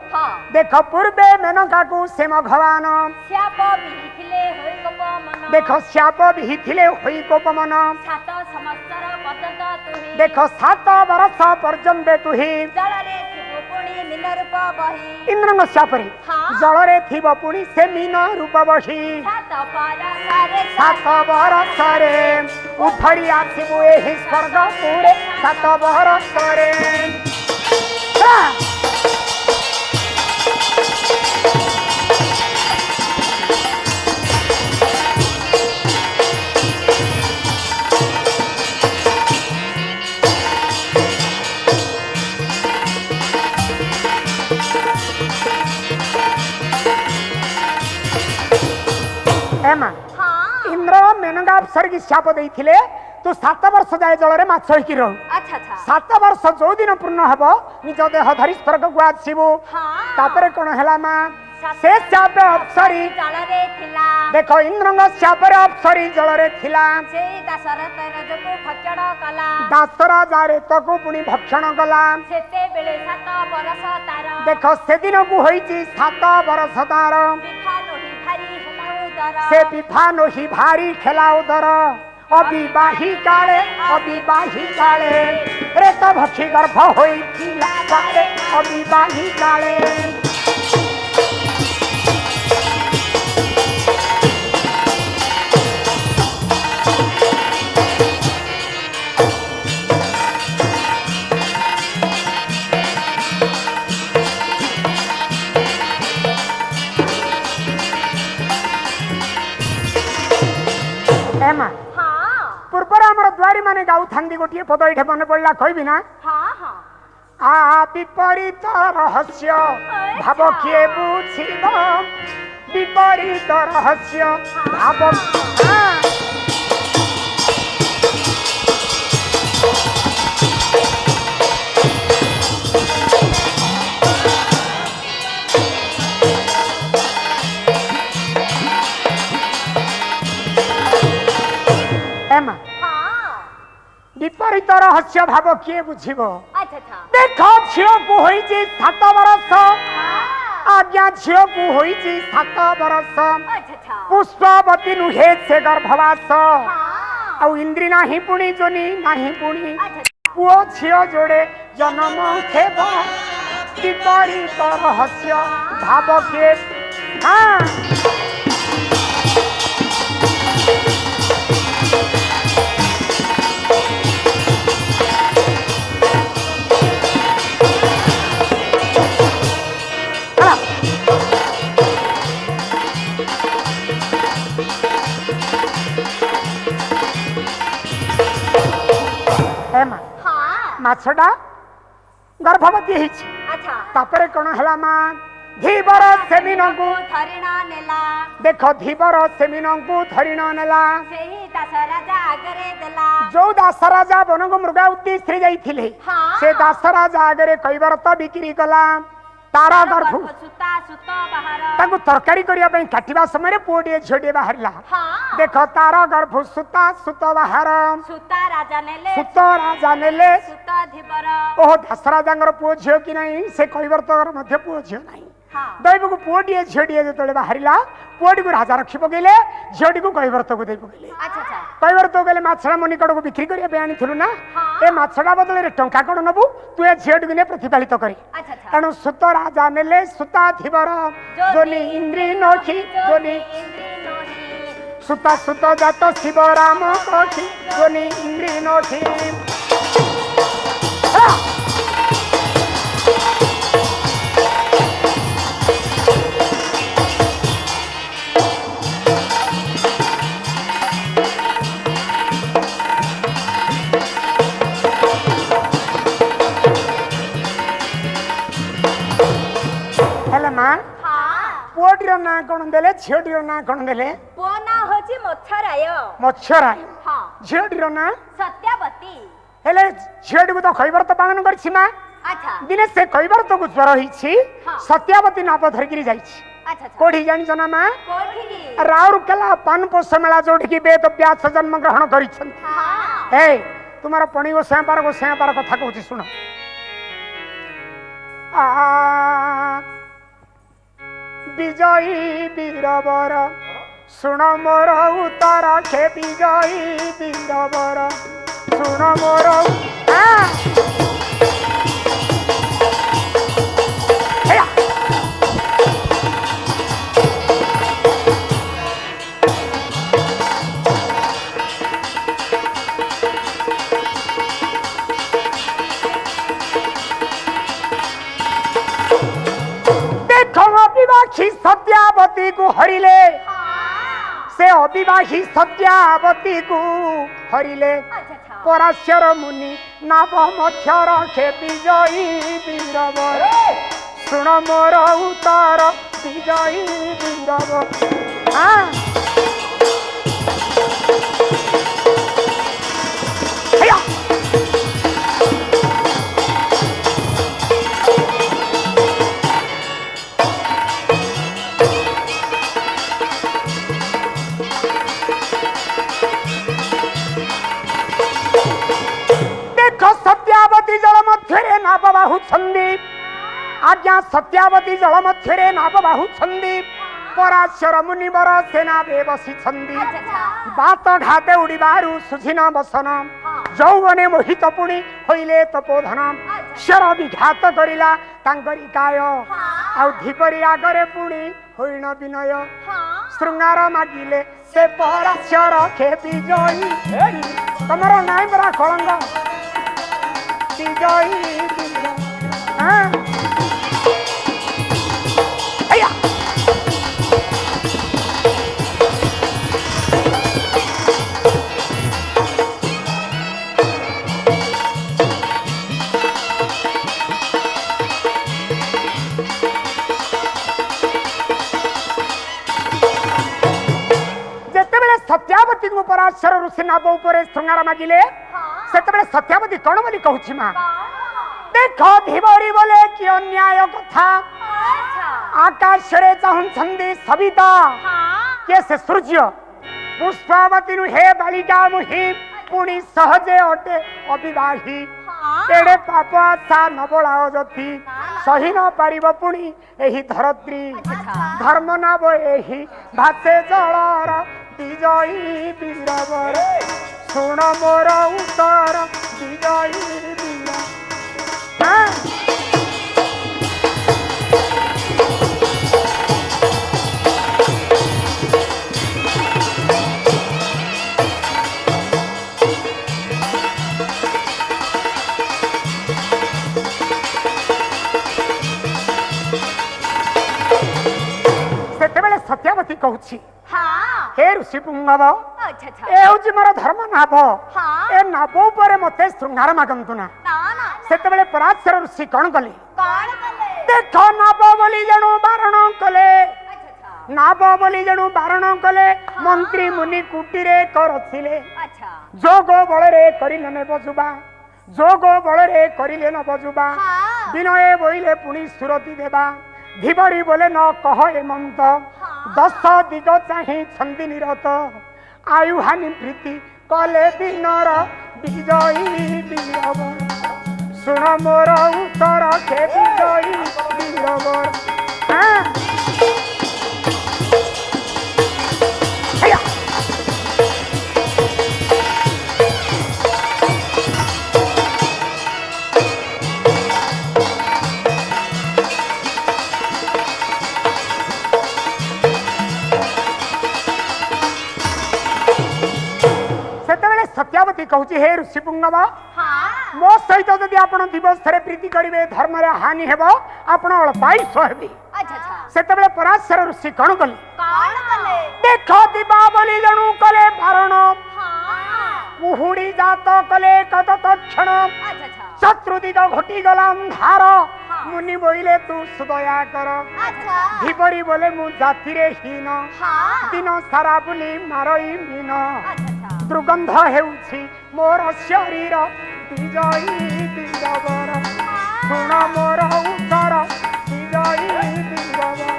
देखो पूर्वे मेनका को से मघवान श्याप बिहिथिले होई गोपमन देखो श्याप बिहिथिले होई गोपमन सात समस्तर पर्यंत तुही देखो 7 वर्ष पर्यंत तुही जल रे थिबो पुणी मीन रूप बही इंद्रंग श्यापरे जल रे थिबो पुणी से मीन रूप बही 7 वर्ष रे उठरी आथिबो एही स्वर्ग पुरे 7 वर्ष रे इंद्र मेनका अप्सर की शाप देइथिले तू 7 वर्ष जाए जल रे माछ होइकी रह अच्छा अच्छा 7 वर्ष जो दिन पूर्ण हबो निज देह धरि स्वर्ग को आसीबो तापरे कोन हला मा से चाप अप्सरी जलरे थिला देखो इंद्रंग चापर अप्सरी जलरे थिला से दशरथ रजको भक्षण कला दासराजा रे तको पुणी भक्षण कला सेते बेले 7 बरस तार देखो से दिन को होईची 7 बरस तार विफा नोही भारी खेला से विफा नोही भारी खेला उदर उदर अविवाही काले रे तो भक्षी गर्भ होई थिला काले अविवाही काले एमा हाँ पूर्वर आमर द्वारी माने गाउ थांदी गोटिए पद एठे मन पड़ला कहबी ना हाँ हाँ आ विपरीत रहस्य भाव किए बुझिब विपरीत रहस्य भाव एमा विपरीत रहस्य भाव किए बुझिब अच्छा अच्छा देख झील को होईची 7 बरस आज्ञा झील को होईची 7 बरस अच्छा पुष्पवती नुहे से गर्भवास हाँ आउ इंद्री नाही पुणी जोनी नाही पुणी अच्छा पुओ झील जोड़े जन्म खेब विपरीत रहस्य भाव के हाँ एमा हाँ माछटा गर्भवती ହେଇଛି अच्छा तापरे कोन हला मा धीबर सेमिनंकु धरिणा नेला देखो धीबर सेमिनंकु धरिण नेला सेही दशराजा आगरे देला जो दासराजा बनगु मृगावती स्त्री जाइथिले हाँ से दासराजा आगरे कईबार तो बिक्री कला तारा गर्भ सुता सुत बाहर ताकु तरकारी करिया पई काटिबा समय पुओटिए झियोटिए बाहरला हाँ देखो तारा गर्भ सुता सुत बाहर सुता राजा नेले सुत राजा नेले सुत धीबर ओह दासराजांगर पुओ झियो कि नहीं से कईबार तो मध्य पुओ झियो नहीं हाँ दैव को पुओटिए झियोटिए जेतले बाहरला पुओटी को राजा रखी पकेले झियोटी को कईबार तो दे पकेले अच्छा अच्छा कईबार तो गेले माछड़ा मनिकड़ को बिक्री करिया पे आनिथिलु ना हाँ। ए माछड़ा बदले टंका कोन नबु तू ए झियोटी को ने प्रतिपालित करी अच्छा अच्छा एणु सुत राजा नेले सुता धीबर जोनी इंद्री नोखी जोनी इंद्री नोही सुता सुत जात शिव राम कोठी जोनी इंद्री नोखी हेले मां हाँ पुओटीर ना कोन देले झियोटीर ना कोन देले पुओ ना होची मच्छराय मच्छराय हाँ झियोटीर ना सत्यावती हेले झियोटी को तो खैबर तो पालन करछि मा अच्छा दिने से खैबर तो ज्वर होईछि हाँ। सत्यावती नाप धरकिरी जाईछि अच्छा अच्छा कोठी जानि जना मा कोठी राउरकेला पानपोष मेला जोठी की वेद व्यास जन्म ग्रहण करिछन हाँ ए तुम्हारा पणी गो सेपार कथा कहूछि सुन विजयी वीरवर सुन मोर उत्तर खे विजयी वीरवर सुन मोर अविवाही सत्यावती को हरिले से अविवाही सत्यावती को हरिले पराशर मुनि नाभ मध्य रखे विजयी वीरवर सुन मोर उत्तर विजयी वीरवर हाँ मध्य नाभ बाहु छंदी आज्ञा सत्यावती जल मध्य नाभ बाहु छंदी पराशर मुनिवर सेना बेबसी छंदी बात घाते उड़ीबारु सुझिना बसन जौवने मोहित पुणी होइले तपोधन शर विघात करिला तांकरी काय आउ धीपरी आगरे पुणी होइण विनय श्रृंगार मागिले से पराशर खेपी जई तमरो नाय बरा कलंग जई सत्यावती को पराशर ऋषि नाभ उपरे श्रृंगार मागिले सेतबेले सत्यावती कौन बोली कहूची मां देखो धीवरी बोले कि अन्याय कथा आकाश रे चाहूं छंदी सविता के से सूर्य पुष्पावती नु हे बालिका मुहि पुणी सहजे अटे अविवाही एडे पाप सा नबळाओ जति सही न पारिब पुणी एही धरत्री धर्म नाब एही भासे जलर विजयी वीरवर सुन मोर उत्तर विजयी वीर सेतेबेले सत्यावती कहूची हे ऋषि पुंगव ए होची मोर धर्म नाभ ए नाभ उपरे मते श्रृंगार मागंतु ना सेतेबेले पराशर ऋषि कौन कले देख नाभ बोली जणु बारण कले नाभ बोली जणु बारण कले मंत्री मुनि कुटीरे करथिले जोग बळरे करिले ने बजुबा जोग बळरे करिले न बजुबा विनय बोइले पुनी सुरती देबा धीवरी बोले न कह एमंत 10 दिग चाही छंदी निरत आयु हानि प्रीति कले दिनर विजयी वीरवर सुन मोर उत्तर के विजयी वीरवर सत्यावती कहूची हे ऋषि पुंगव मो सहित जदि आपण दिवस थरे प्रीति करिवे धर्म रे हानि हेबो आपण अल्पायुष हेबे सेतबेले पराशर ऋषि कौन कले देखो दीपावली जणु कले बारण कुहुड़ी जात कले कत तक्षण शत्रु दिग घटी गला अंधार मुनि बोइले तू सुदया कर धीवरी बोले मु जाति रे हीन दिन सारा बुली मारई मीन दुर्गंध हेउछि मोर शरीर विजयी वीरवर सुन मोर उत्तर विजयी वीरवर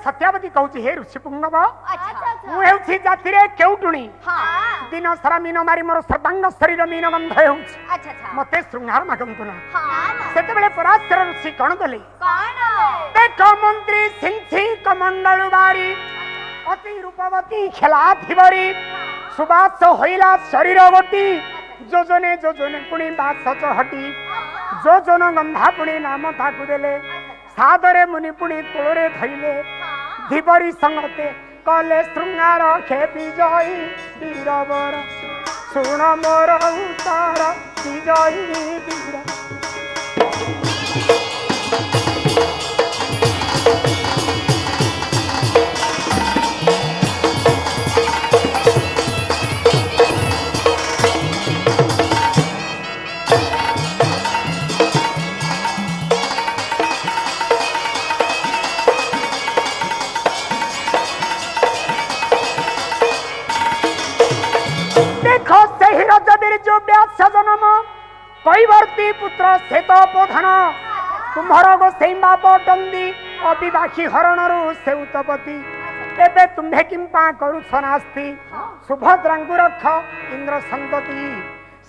सत्यावती कहूची हे ऋषि पुंगव मु हेउछि जाति रे केउटुणी दिन सारा मीन मारी मोर सर्वांग शरीर मीन गंध हेउछि मते श्रृंगार मागंतु ना सेतेबेले पराशर ऋषि कौन कले देख मंत्री सिंथी कमंडल बारी अति रूपवती खेला धीवरी सुबास होइला शरीर गोटी जोजने जोजने पुणी बास चहटी जोजन गंधा पुणी नाम ताकु देले सादरे मुनि पुणी कोळे धइले धीवरी संगते कले श्रृंगार खेपी जई वीरवर सुन मोर उत्तर विजयी वीर यजबीर्जो व्यास जन्म कैवर्ती पुत्र श्वेतोपोधन तुम्हारा गोसेई बाप अटंदी अविवाही हरणरु से उत्पत्ति एबे तुम्हे किंपा करुछ नास्ति सुभद्रांगु रख इंद्र संतति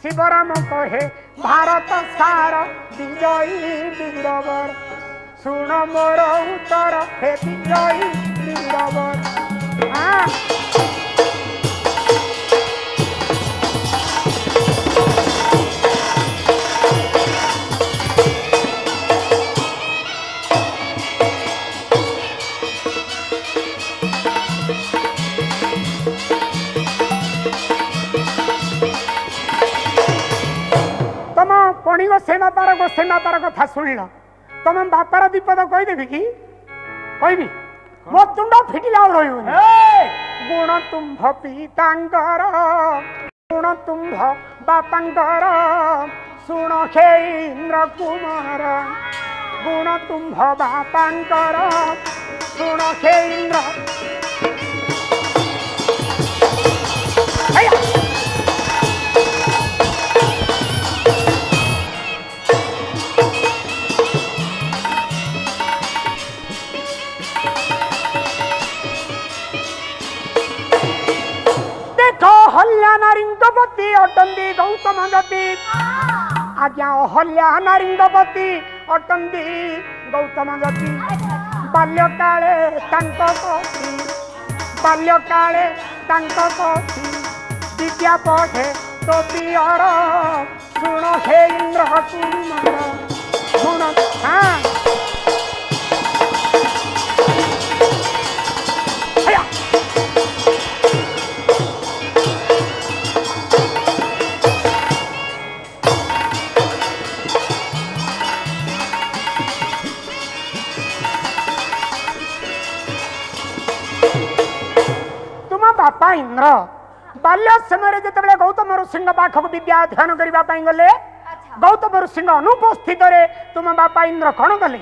शिवराम कहे भारत सार विजयी वीरवर सुन मोर उत्तर हे विजयी वीरवर पणी गोसाई बापार कथा शुणिल तुम बापार विपद कहीदेवी कि कहबी मो तुंड फिटिला रही गुण तुम्भ पितांकर गुण तुम्भ बापांकर शुण हे इंद्र कुमार गुण तुम्भ बापांकर शुण हे इंद्र नारीपति अटंदी गौतम जति आज्ञा अहल्या नारीपति अटंदी गौतम जति बाल्यकाले विद्या पढ़े तो पियर शुण हे इंद्र कुमार गुण बापा इंद्र बाल्य समय जिते गौतम ऋषि पाखक विद्या अध्ययन करने गले गौतम ऋषि अनुपस्थित तुम बापा इंद्र कौन कले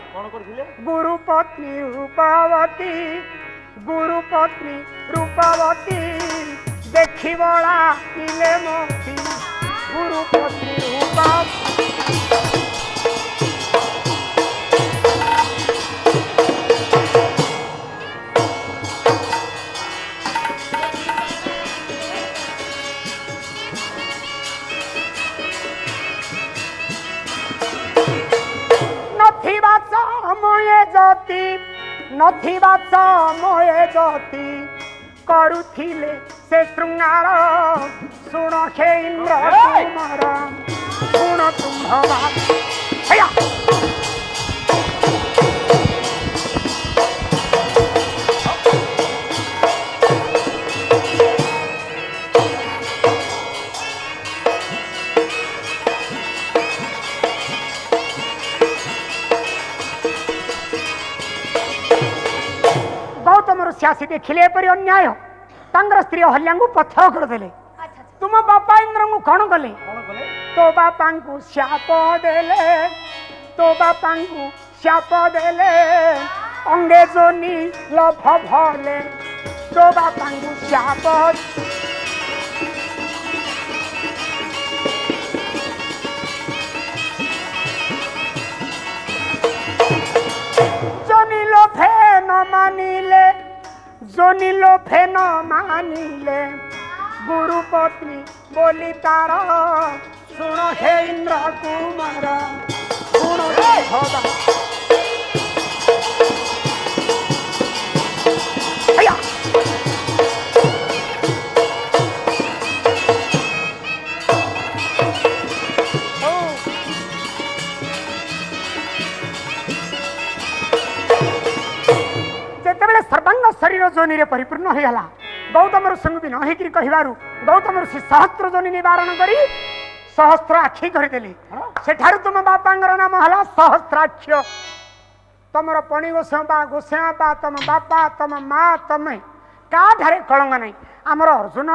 गुरुपत्नी रूपवती देखी बड़ा इले मोती गुरुपत्नी रूपवती नथिबा समय जति करुथिले से श्रृंगार शुण हे इंद्र कुमार गुण तुम्भ आसी देखिले परि अन्याय तांगर स्त्री अहल्या को पत्थर करदेले तुम बापा इंद्र को कौन कले तो बापा को शाप देले अंगे जोनी लभ भले तो बापा को शाप जोनी लोभे न मानिले जोनी लोभे न मानिले गुरुपत्नी बोली तार शुण हे इंद्र कुमार शुण भगा सर्वांग शरीर जोनी रे परिपूर्ण हो गला गौतम ऋषि भी नहीकि कहबारू गौतम ऋषि सहस्त्र जोनी निवारण करी सहस्त्र आखि करदेले सेठारु तुम बापांगर नाम हला सहस्त्राक्ष तमर पणी गोसाई बा तम बापा तम माँ तमे का ढारे कलंक नहीं आमर अर्जुन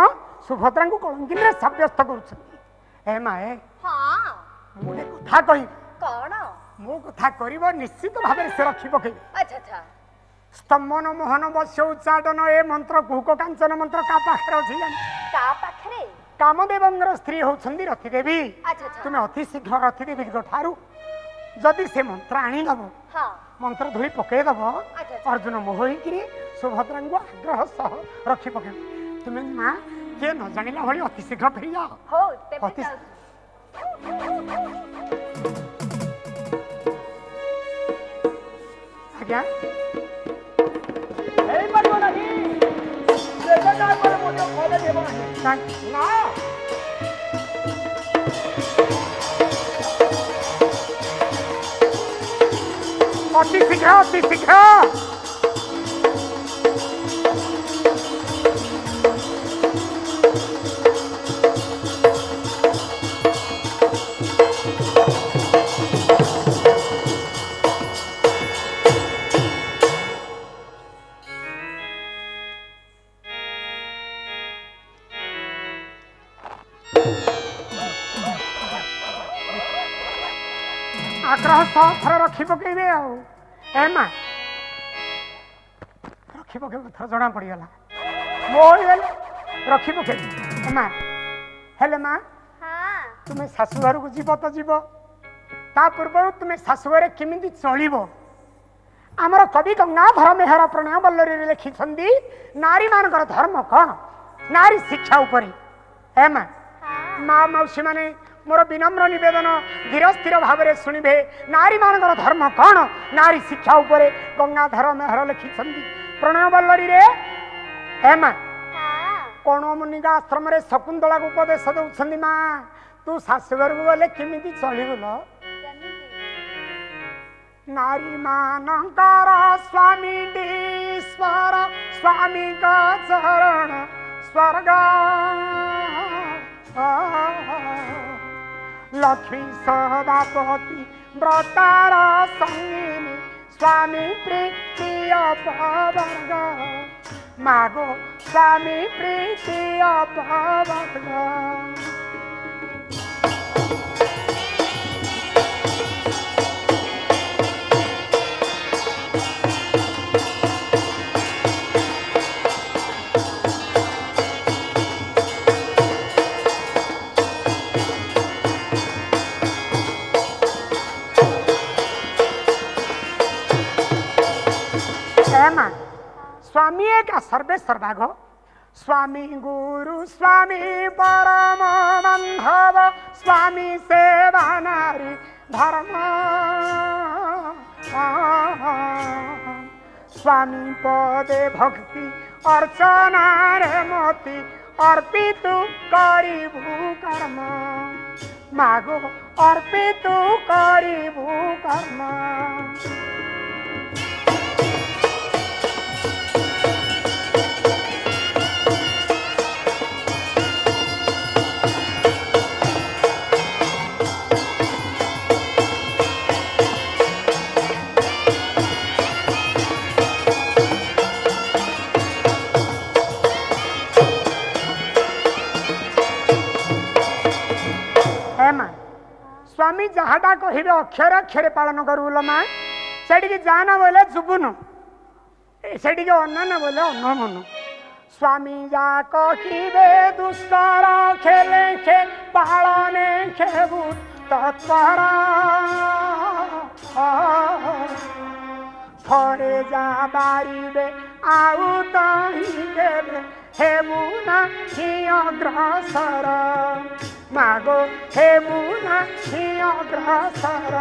सुभद्रा को कलंकिन रे साब्यस्त करुछन्ति ए माए हां मोने कथा कहि कोन मो कथा करिवो निश्चित भाबे से रखि पके अच्छा स्तंभन मोहन बस्य उच्चाटन ए मंत्र कुहक कांचन मंत्र का पाखरे अछि का पाखरे कामदेवंगर स्त्री होउछंदी रति देवी अच्छा अच्छा तुमे अति शीघ्र रति देवी ठारू जदि से मंत्र आनी दब हाँ मंत्र धूली पकई दब अच्छा। अर्जुन मोहिकी सुभद्रा को आग्रह सह रखी पके तुमे माँ किए न जानिला भली अति शीघ्र फेरी जाओ हो तेबे अति जाउछु। आज्ञा এই পারবো নাকি দেখে তারপরে মনে কলে দেব নাকি না अति शीघ्र अति शीघ्र आग्रह सह थर रखी पकेबे आउ एमा रखी पकेबे थर जना पड़ीगला मोही गले रखी पकेबे एमा हेले माँ हाँ तुमे शाशुघर को जीव तो जीव ता पूर्व तुमे शाशुघर केमिति चलिब आमर कवि गंगाधर मेहर प्रणय बल्लरी लिखिछंदी नारी मानकर धर्म कौन नारी शिक्षा उपरी एमा हाँ माँ मौसी माने मोर विनम्र निवेदन धीर स्थिर भाव में शुणे नारी मानकर धर्म कौन नारी शिक्षा उपरे गंगाधर मेहर लिखिछंदी प्रणय बल्लरी रे हेमा हाँ कौन मुनिका आश्रम रे शकुंतला को उपदेश दौरान माँ तू शाशुघर को गले केमिति चलिबुल नारी मानकर स्वामी ईश्वर स्वामी का चरण स्वर्ग लक्ष्मी सदापति व्रतार संगिनी स्वामी प्रीति अपवर्ग मागो स्वामी प्रीति अपवर्ग स्वामी एक सर्वे सर्वाघ स्वामी गुरु स्वामी परम बांधव स्वामी सेवा नारी धर्म स्वामी पदे भक्ति अर्चना रे मोती अर्पित करिबु कर्म मागो अर्पित करिबु कर्म स्वामी जहाटा कहे अक्षर अक्षर पालन करूल माँ से जाना बोले जुबुन से अना बोले अनमन स्वामी जा कहे दुष्कर खेले खे पालने खेबू तत्पर थरे जा बारे आउ तही हेबू ना अग्रसर मागो हेबू ना अग्रसर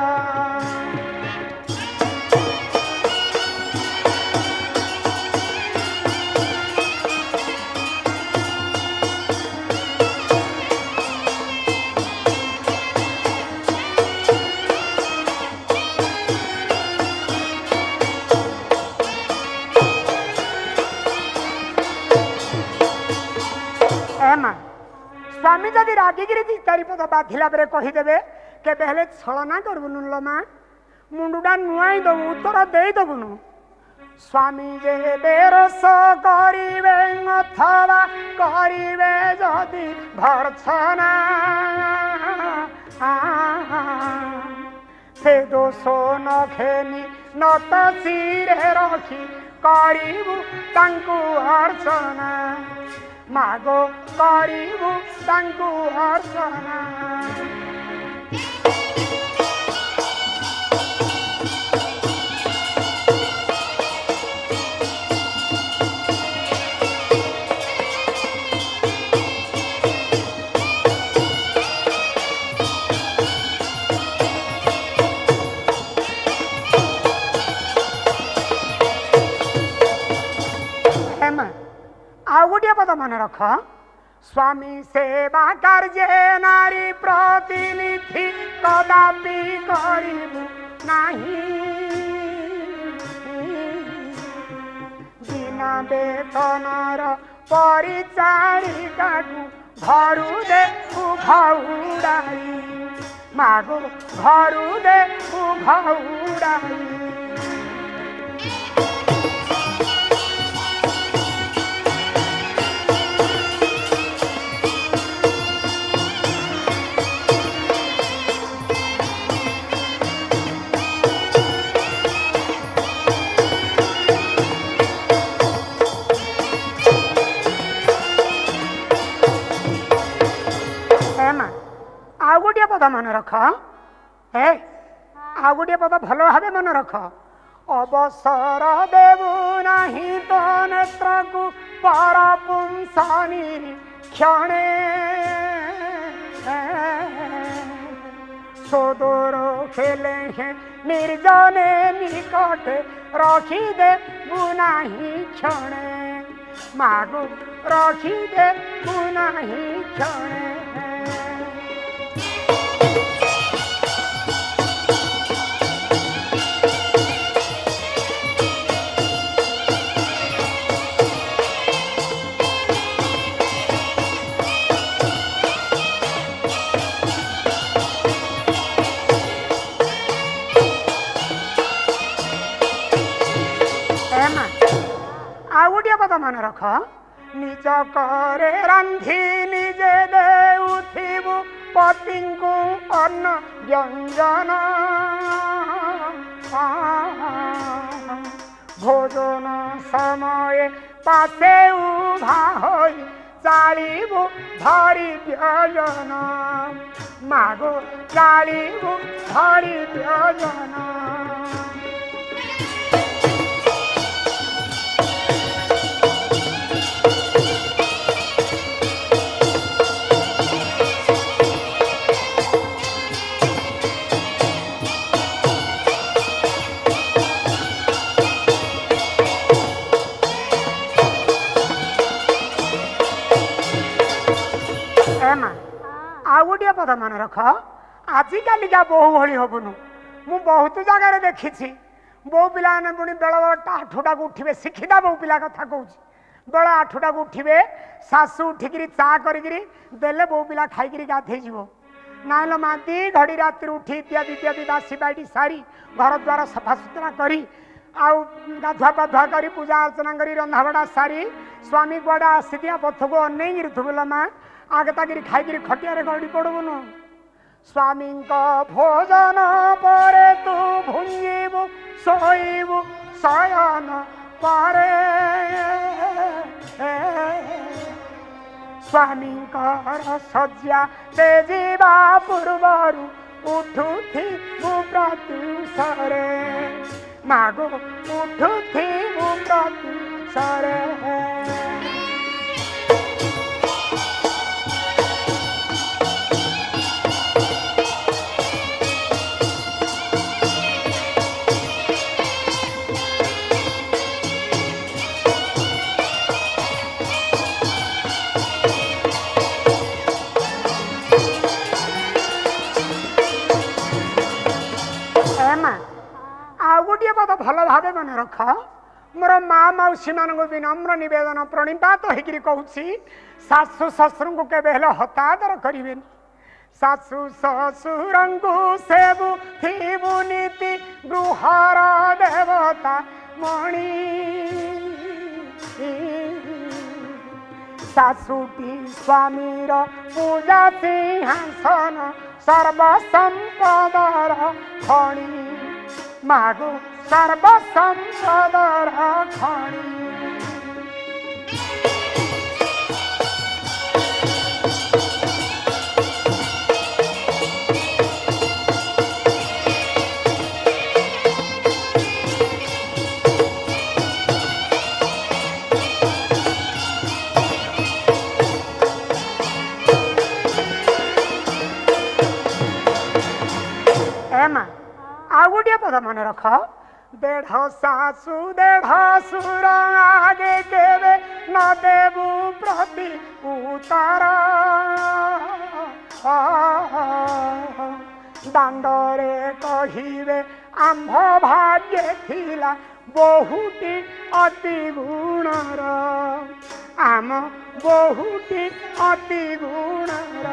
स्वामी जदि रागिकी चारिपद बाधिला बेले कहीदेवे केबे हेले छलना करबुनु लो माँ मुंडुटा नुआई दबु उत्तर दे दबुनु स्वामी जे बेरस करिवे अथवा करिवे जदि भर्त्सना से दोष न खेनी न तो सिरे रखी करिबु तांकु अर्चना ମାଗୋ କରିବୁ ତାଙ୍କୁ ଅର୍ଚ୍ଚନା। ଆଉ ଗୋଟିଏ ପଦ ମନେ ରଖ, ସ୍ୱାମୀ ସେବା କାର୍ଯ୍ୟ ନାରୀ ପ୍ରତିନିଧି କଦାପି କରିବୁ ନାହିଁ। ବିନା ବେତନର ପରିଚାରିକାକୁ ଘରୁ ଦେ ଘଉଡ଼ାଇ, ମାଗୋ ଘରୁ ଦେ ଘଉଡ଼ାଇ। ଆଉ ଗୋଟିଏ ପଦ ମନେ ରଖ, ଆଉ ଗୋଟିଏ ପଦ ଭଲ ଭାବେ ମନେ ରଖ, ଅବସର ଦେବୁ ନାହିଁ ତୋ ନେତ୍ରକୁ ପର ପୁଂସନି କ୍ଷଣେ। ସୁଦୂର ଖେଲେ ନିର୍ଜନେ ନିକଟେ ରଖିଦେବୁ ନାହିଁ କ୍ଷଣେ। ମାଗୁ ରଖିଦେବୁ ନାହିଁ କ୍ଷଣେ। ଆଉ ଗୋଟିଏ ପଦ ମନେ ରଖ, ନିଜ କରେ ରାନ୍ଧି ନିଜେ ଦେଉଥିବୁ ପତିଙ୍କୁ ଅନ୍ନ ବ୍ୟଞ୍ଜନ। ଭୋଜନ ସମୟେ ପାଶେ ଉଭା ହୋଇ ଚାଳିବୁ ଧରି ବ୍ୟଜନ। ମାଗୋ ଚାଳିବୁ ଧରି ବ୍ୟଜନ। ଆଉ ଗୋଟିଏ ପଦ ମନେ ରଖ, ଆଜିକାଲିକା ବୋହୂ ଭଳି ହବୁନୁ। ମୁଁ ବହୁତ ଜାଗାରେ ଦେଖିଛି, ବୋଉ ପିଲାମାନେ ପୁଣି ବେଳ ବେଳ 8ଟାକୁ ଉଠିବେ, ଶିକ୍ଷିତା ବୋଉ ପିଲା କଥା କହୁଛି। ବେଳ 8ଟାକୁ ଉଠିବେ, ଶାଶୁ ଉଠିକିରି ଚା କରିକିରି ଦେଲେ ବୋଉ ପିଲା ଖାଇକିରି ଗାଧେଇ ଯିବ। ନାଇଁଲ ମା, 2 ଘଡ଼ି ରାତିରୁ ଉଠି ଇତ୍ୟାଦି ଇତ୍ୟାଦି ବାସି ବାଇଟି ସାରି ଘର ଦ୍ୱାର ସଫାସୁତୁରା କରି ଆଉ ଗାଧୁଆ ପାଧୁଆ କରି ପୂଜା ଅର୍ଚ୍ଚନା କରି ରନ୍ଧାବଢ଼ା ସାରି ସ୍ୱାମୀ କୁଆଡ଼େ ଆସିଥିବା ପଥକୁ ଅନେଇକିରି ଥିବୁଲ ମା, ଆଗେ ତାକିରି ଖାଇକିରି ଖଟିଆରେ ଗଡ଼ି ପଡ଼ବୁନୁ। ସ୍ୱାମୀଙ୍କ ଭୋଜନ ପରେ ତୁ ଭୁଞ୍ଜିବୁ ଶୋଇବୁ ଶୟନ ପରେ। ସ୍ୱାମୀଙ୍କର ଶଯ୍ୟା ତେଜିବା ପୂର୍ବରୁ ଉଠୁଥିବୁ ପ୍ରତ୍ୟୁଷରେ। ମାଗୋ ଉଠୁଥିବୁ ପ୍ରତ୍ୟୁଷରେ। ଆଉ ଗୋଟିଏ ପଦ ଭଲ ଭାବେ ମନେ ରଖ, ମୋର ମା ମାଉସୀ ମାନଙ୍କୁ ବିନମ୍ର ନିବେଦନ ପ୍ରଣିପାତ ହେଇକିରି କହୁଛି, ଶାଶୁ ଶ୍ୱଶୁରଙ୍କୁ କେବେ ହେଲେ ହତାଦର କରିବେନି। ଶାଶୁ ଶ୍ୱଶୁରଙ୍କୁ ସେବୁଥିବୁ ନୀତି ଗୃହର ଦେବତା ମଣି। ଶାଶୁଟି ସ୍ୱାମୀର ପୂଜା ସିଂହାସନ ସର୍ବସମ୍ପଦର ଖଣି। ମାଗୋ ସର୍ବସମ୍ପଦର ଖଣି। मन रख देढ़ सासु देढ़ सुर आगे केवे न देबू प्रति उतर दांडरे कहिबे आंभ भाग्य थिला बहुटी अति गुणर आम बहुटी अति गुणर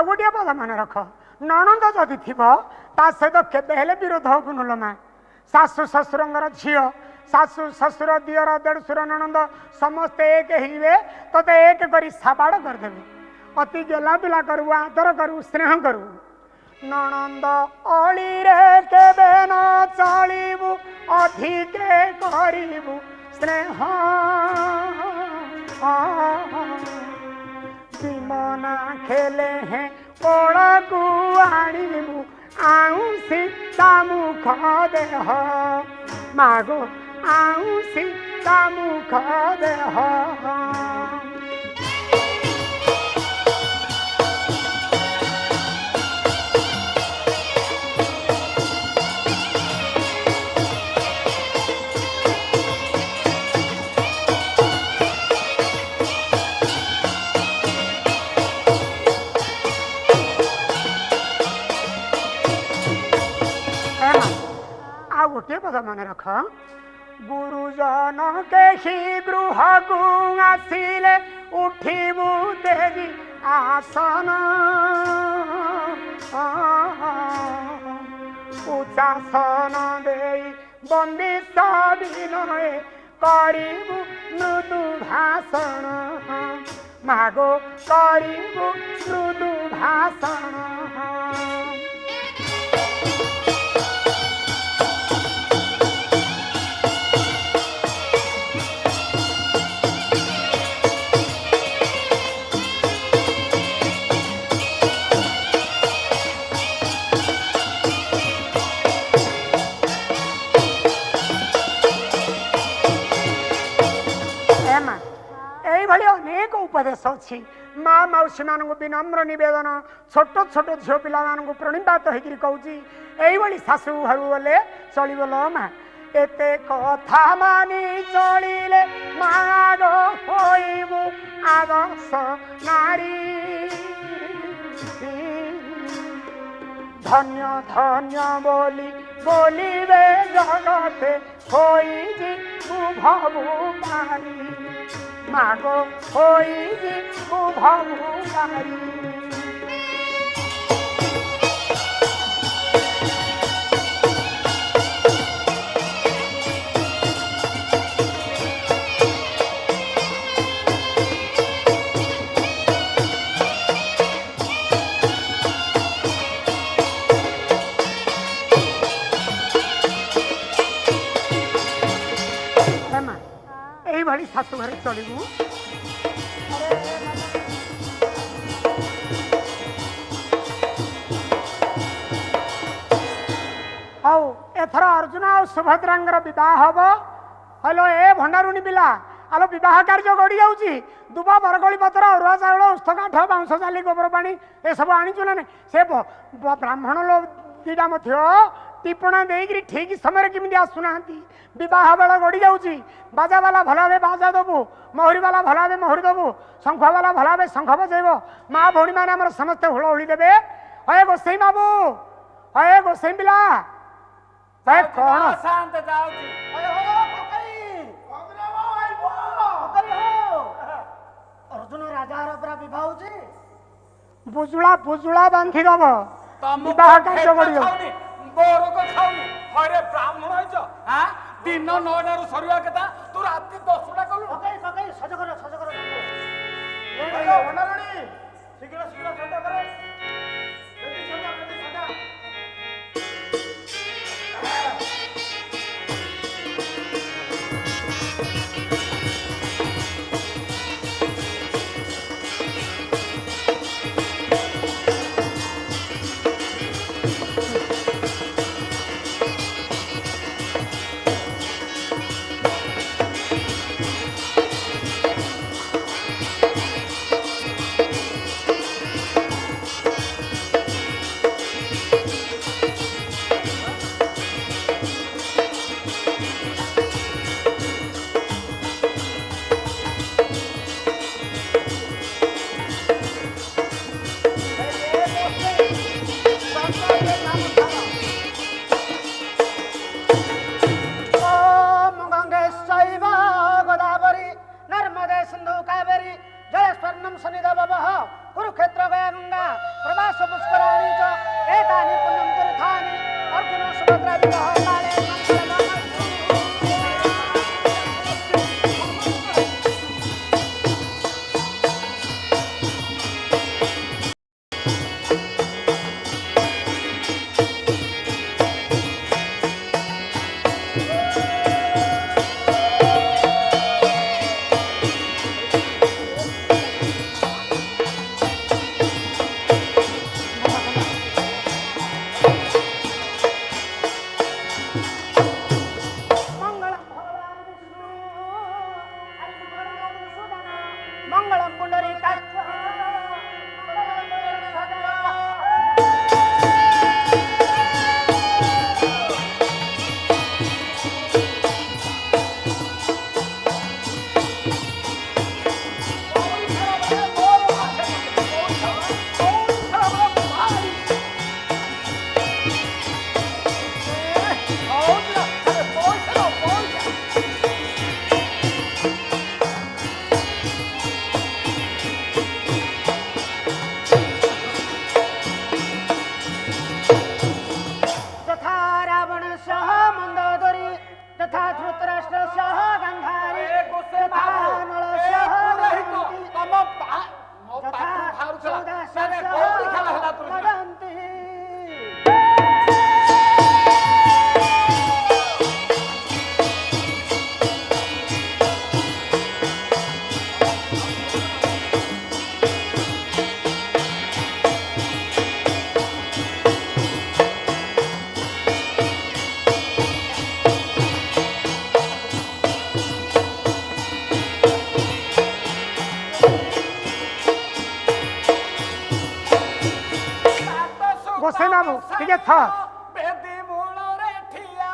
गोटे पद मन रख नणंद जदि थी ता सहित केबे विरोध हबुनुल मा सासु शशुर झील सासु शशुर दियर देढ़शुर नणंद समस्ते एक हिवे तते एक करी साबाड़ करदेवे अति गेला पिला करू आदर करू स्नेह करू नणंद अली रे केबे न चलिबू अधिके करिबू स्नेह मना खेले हैं कोड़ा को आणिबू आउसी तामुख देह मागो आउसी तामुख देह गोटे पद मन रख गुरुजन के ही गृह को आसिले उठिबू देवी आसन उचासन देई बंदिश विनय करिबू मृदु भाषण मागो करिबू मृदु भाषण अनेक उपदेश अच्छी माँ मौसी मान विनम्र नवेदन छोट छोट झील पिला प्रणिपात होकर कौची यही शाशु घर गले चलो माँ एते कथा मानी चलिले माग होइबू आदर्श नारी धन्य धन्य बोली बोलिबे जगते होइजी भवु पारी मागो होइजी भवु पारी शाशु घर चलू हौ एथर अर्जुन आ सुभद्रा विवाह हम हेलो ए भंडारुणी पिला आलो विवाह कार्य गड़ी जाऊँगी दुबा बरगली पत्र अरुआ चाउल उस्थ काठ बाउंश जाली गोबर पानी ए सब आनीचु ना से ब्राह्मण लोग दीटा टिपणा देकर ठीक समय केमी आसुना बह बेला गड़ी जाऊँगी बाजा वाला भल भाव बाजा दबू महरी वाला भल भाव महरी दबू शंख वाला भल भाव शंख बजेब माँ भौणी मैंने समस्ते हुलहुली देवे हे गोसाई बाबू हे गोसाई पिला कौन अर्जुन राजा विवाह बुजुला बुजुला बांधी दब विवाह कार्य गड़ी अरे ब्राह्मण दिन 9 सरिया केता तू राति 10टा कलु सज कर शीघ्र शीघ्र सजा करे नाम शनिदेव वह कुरुक्षेत्र गया गंगा प्रवास पुष्कराणि च एतानि पुण्यं तीर्थानि अर्जुन सुभद्रा विवाह काले बेदी मूଳରେ ଠିଆ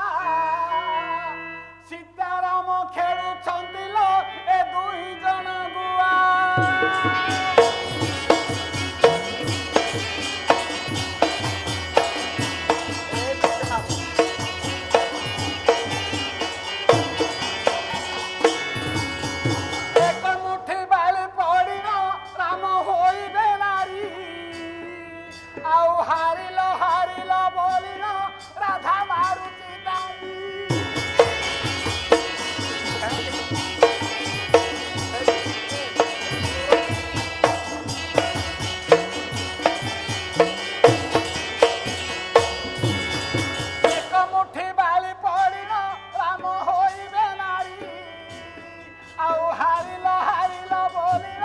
ସୀତାରାମ ଖେଳୁଛନ୍ତି ଲୋ ଏ ଦୁଇ ଜଣ ଗୁଆ ଏକ ମୁଠି ବାଳି ପଡ଼ିନ ରାମ ହୋଇବେ ନାରୀ ଆଉ ହାରିଲ ହାରିଲ ବୋଲିଲ ରାଧା ମାରୁଛି ଦାବି ଏକ ମୁଠି ବାଳି ପଡ଼ିନ ରାମ ହୋଇବେ ନାରୀ ଆଉ ହାରିଲ ହାରିଲ ବୋଲିଲ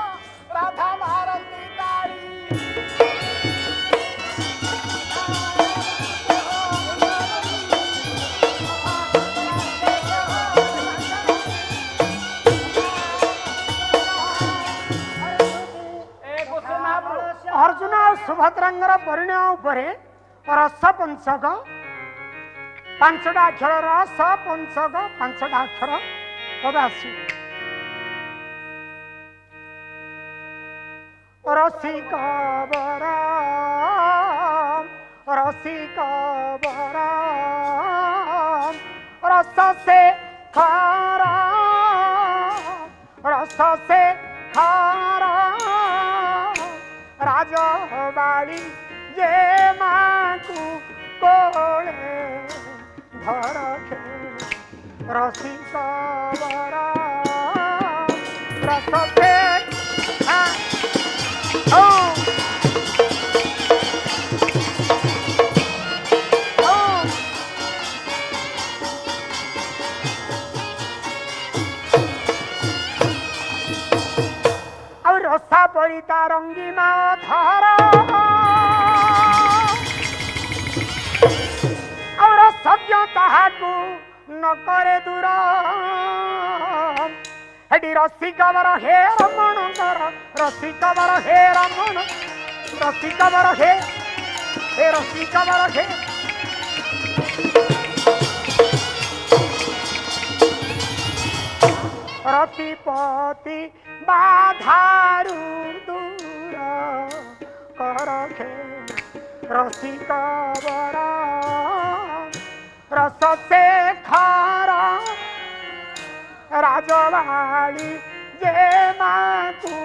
ରାଧା ମାରନ୍ତି ଦାବି अर्जुन और सुभद्रांगर परिणय उपरे रस पंचक पांचटा अक्षर रस पंचक पांचटा अक्षर पदासी रसिक बरा रसिक बरा रस से खारा रस से खारा राजबाड़ी जे माकू कोले धरखे रसिक बरा रस से रसा परिता रंगीमा धारा और सत्य ताहाकू न करे दूर हेडी रसिकवर हे रमण कर रसिकवर हे रमण रसिकवर हे रसिकवर हे रतिपति बाधारू दूर करखे रसिक बरा रस से खारा राजवाड़ी जे माकू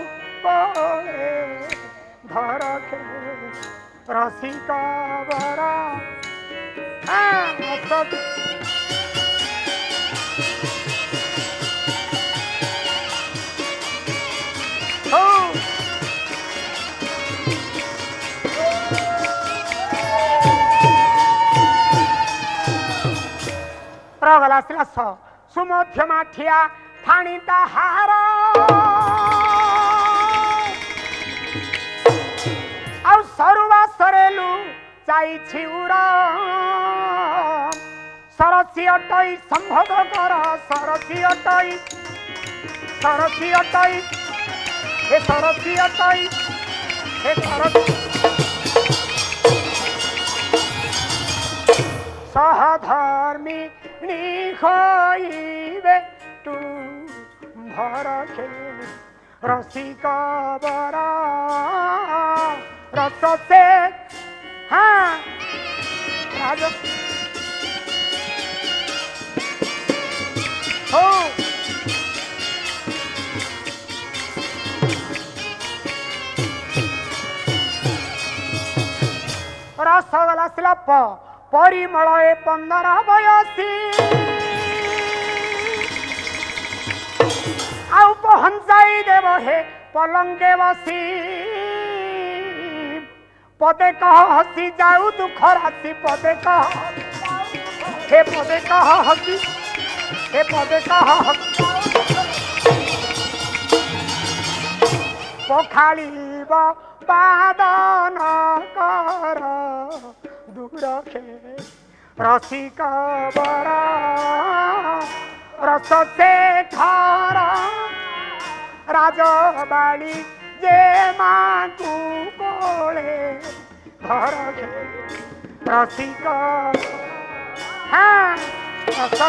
कोले रसिक बर प्रगला सिलास सुमध्य माठिया ठाणी ताहार आउ सरुवा सरेलु चाई छिउर सरसी अटई संभव कर सरसी अटई हे सरसी अटई हे सरसी सहधर्मी निखइबे तू भरखे रसिक बर रस से हाँ राज हो रसगला सिलप परिमल 15 बयसी आउ पहंचाई देव हे पलंगे बसी पदे कह हसी जाऊ दुख राशि पदे कह हे पदे कह हसी हे पदे कह पखाड़ब पादन कर दूरखे रसिक बर रस से खार राजबाड़ी जे माकू कोले घर रसिक हाँ रस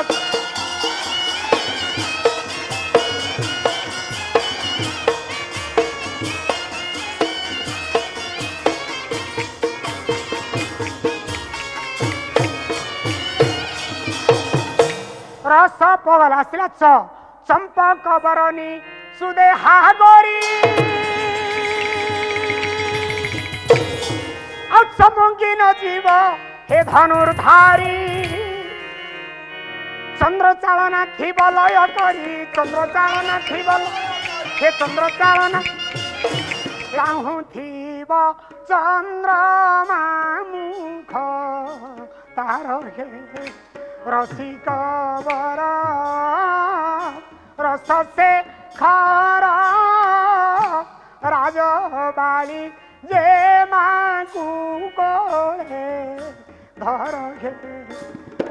रस पगल आसला चंपक बरनी सुदे हागरी चमकी न जीव हे धनुर्धारी चंद्र चालना थी बलय करी चंद्र चालना थी बल हे चंद्र चालना लाहु थीब चंद्रमा मुख तार हे रसिक बर रस से खार राजबाड़ी जे माकू कोले धर घे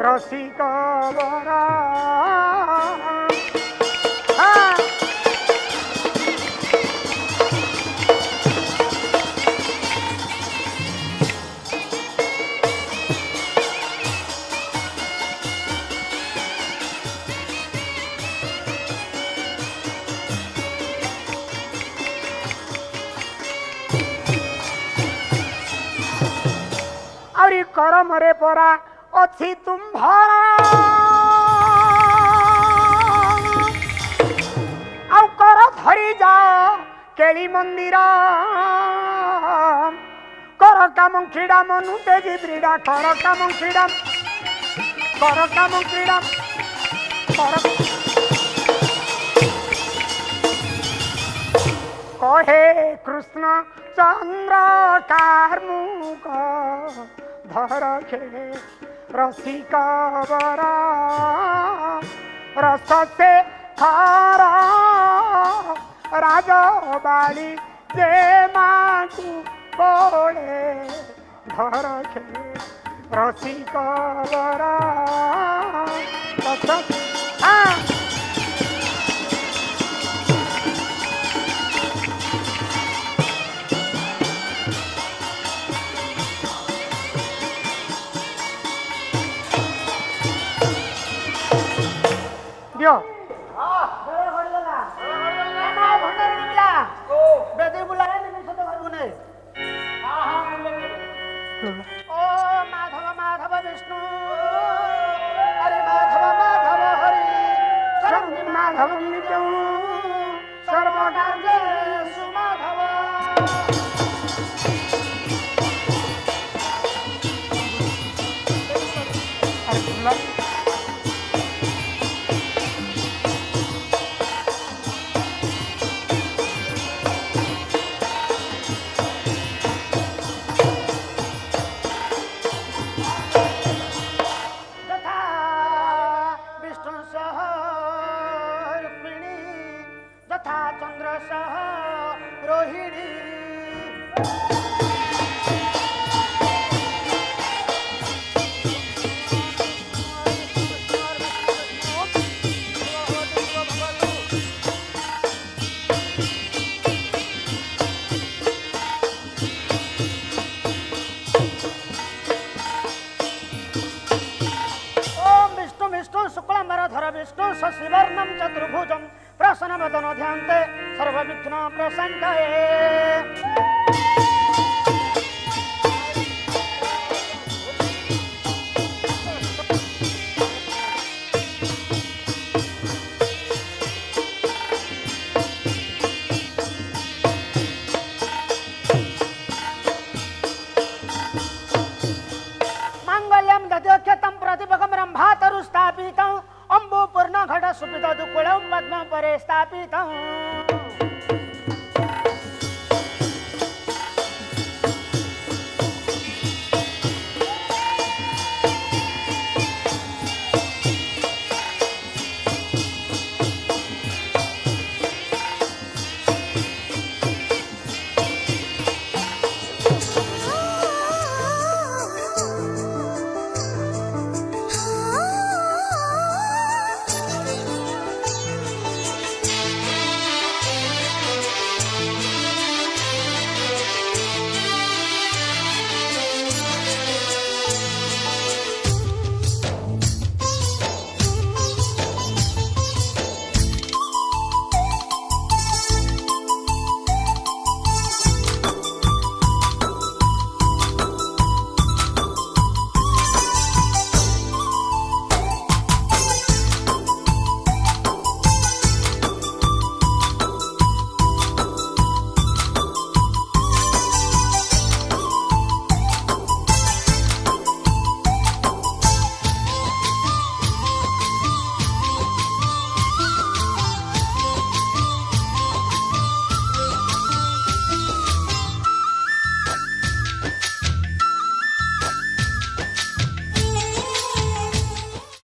रसिक बर करम रे परा अच्छी तुम्हारा आउ कर धरी जाओ केली मंदिर कर काम क्रीड़ा मनु तेजी क्रीड़ा कर काम क्रीड़ा कहे कृष्ण चंद्र कार्मुक धर खे रसिक बर रस से खार राजबाड़ी जे माकू कोले धर खे रसिक बर दियो बेदी बुलाए ओ माधव माधव विष्णु हरे माधव माधव हरि माधव नित्यं सर्वकार्ये सुमाधव विष्णु शशिवर्णं चतुर्भुजं प्रसन्नवदनो ध्यान्ते सर्वविघ्न प्रशान्तये। मांगल्यं दध्योच्यतं प्रतिभगं रंभातरुस्थापितं अम्बुपूर्ण घट सुपित दुकुलं पद्म परे स्थापितं।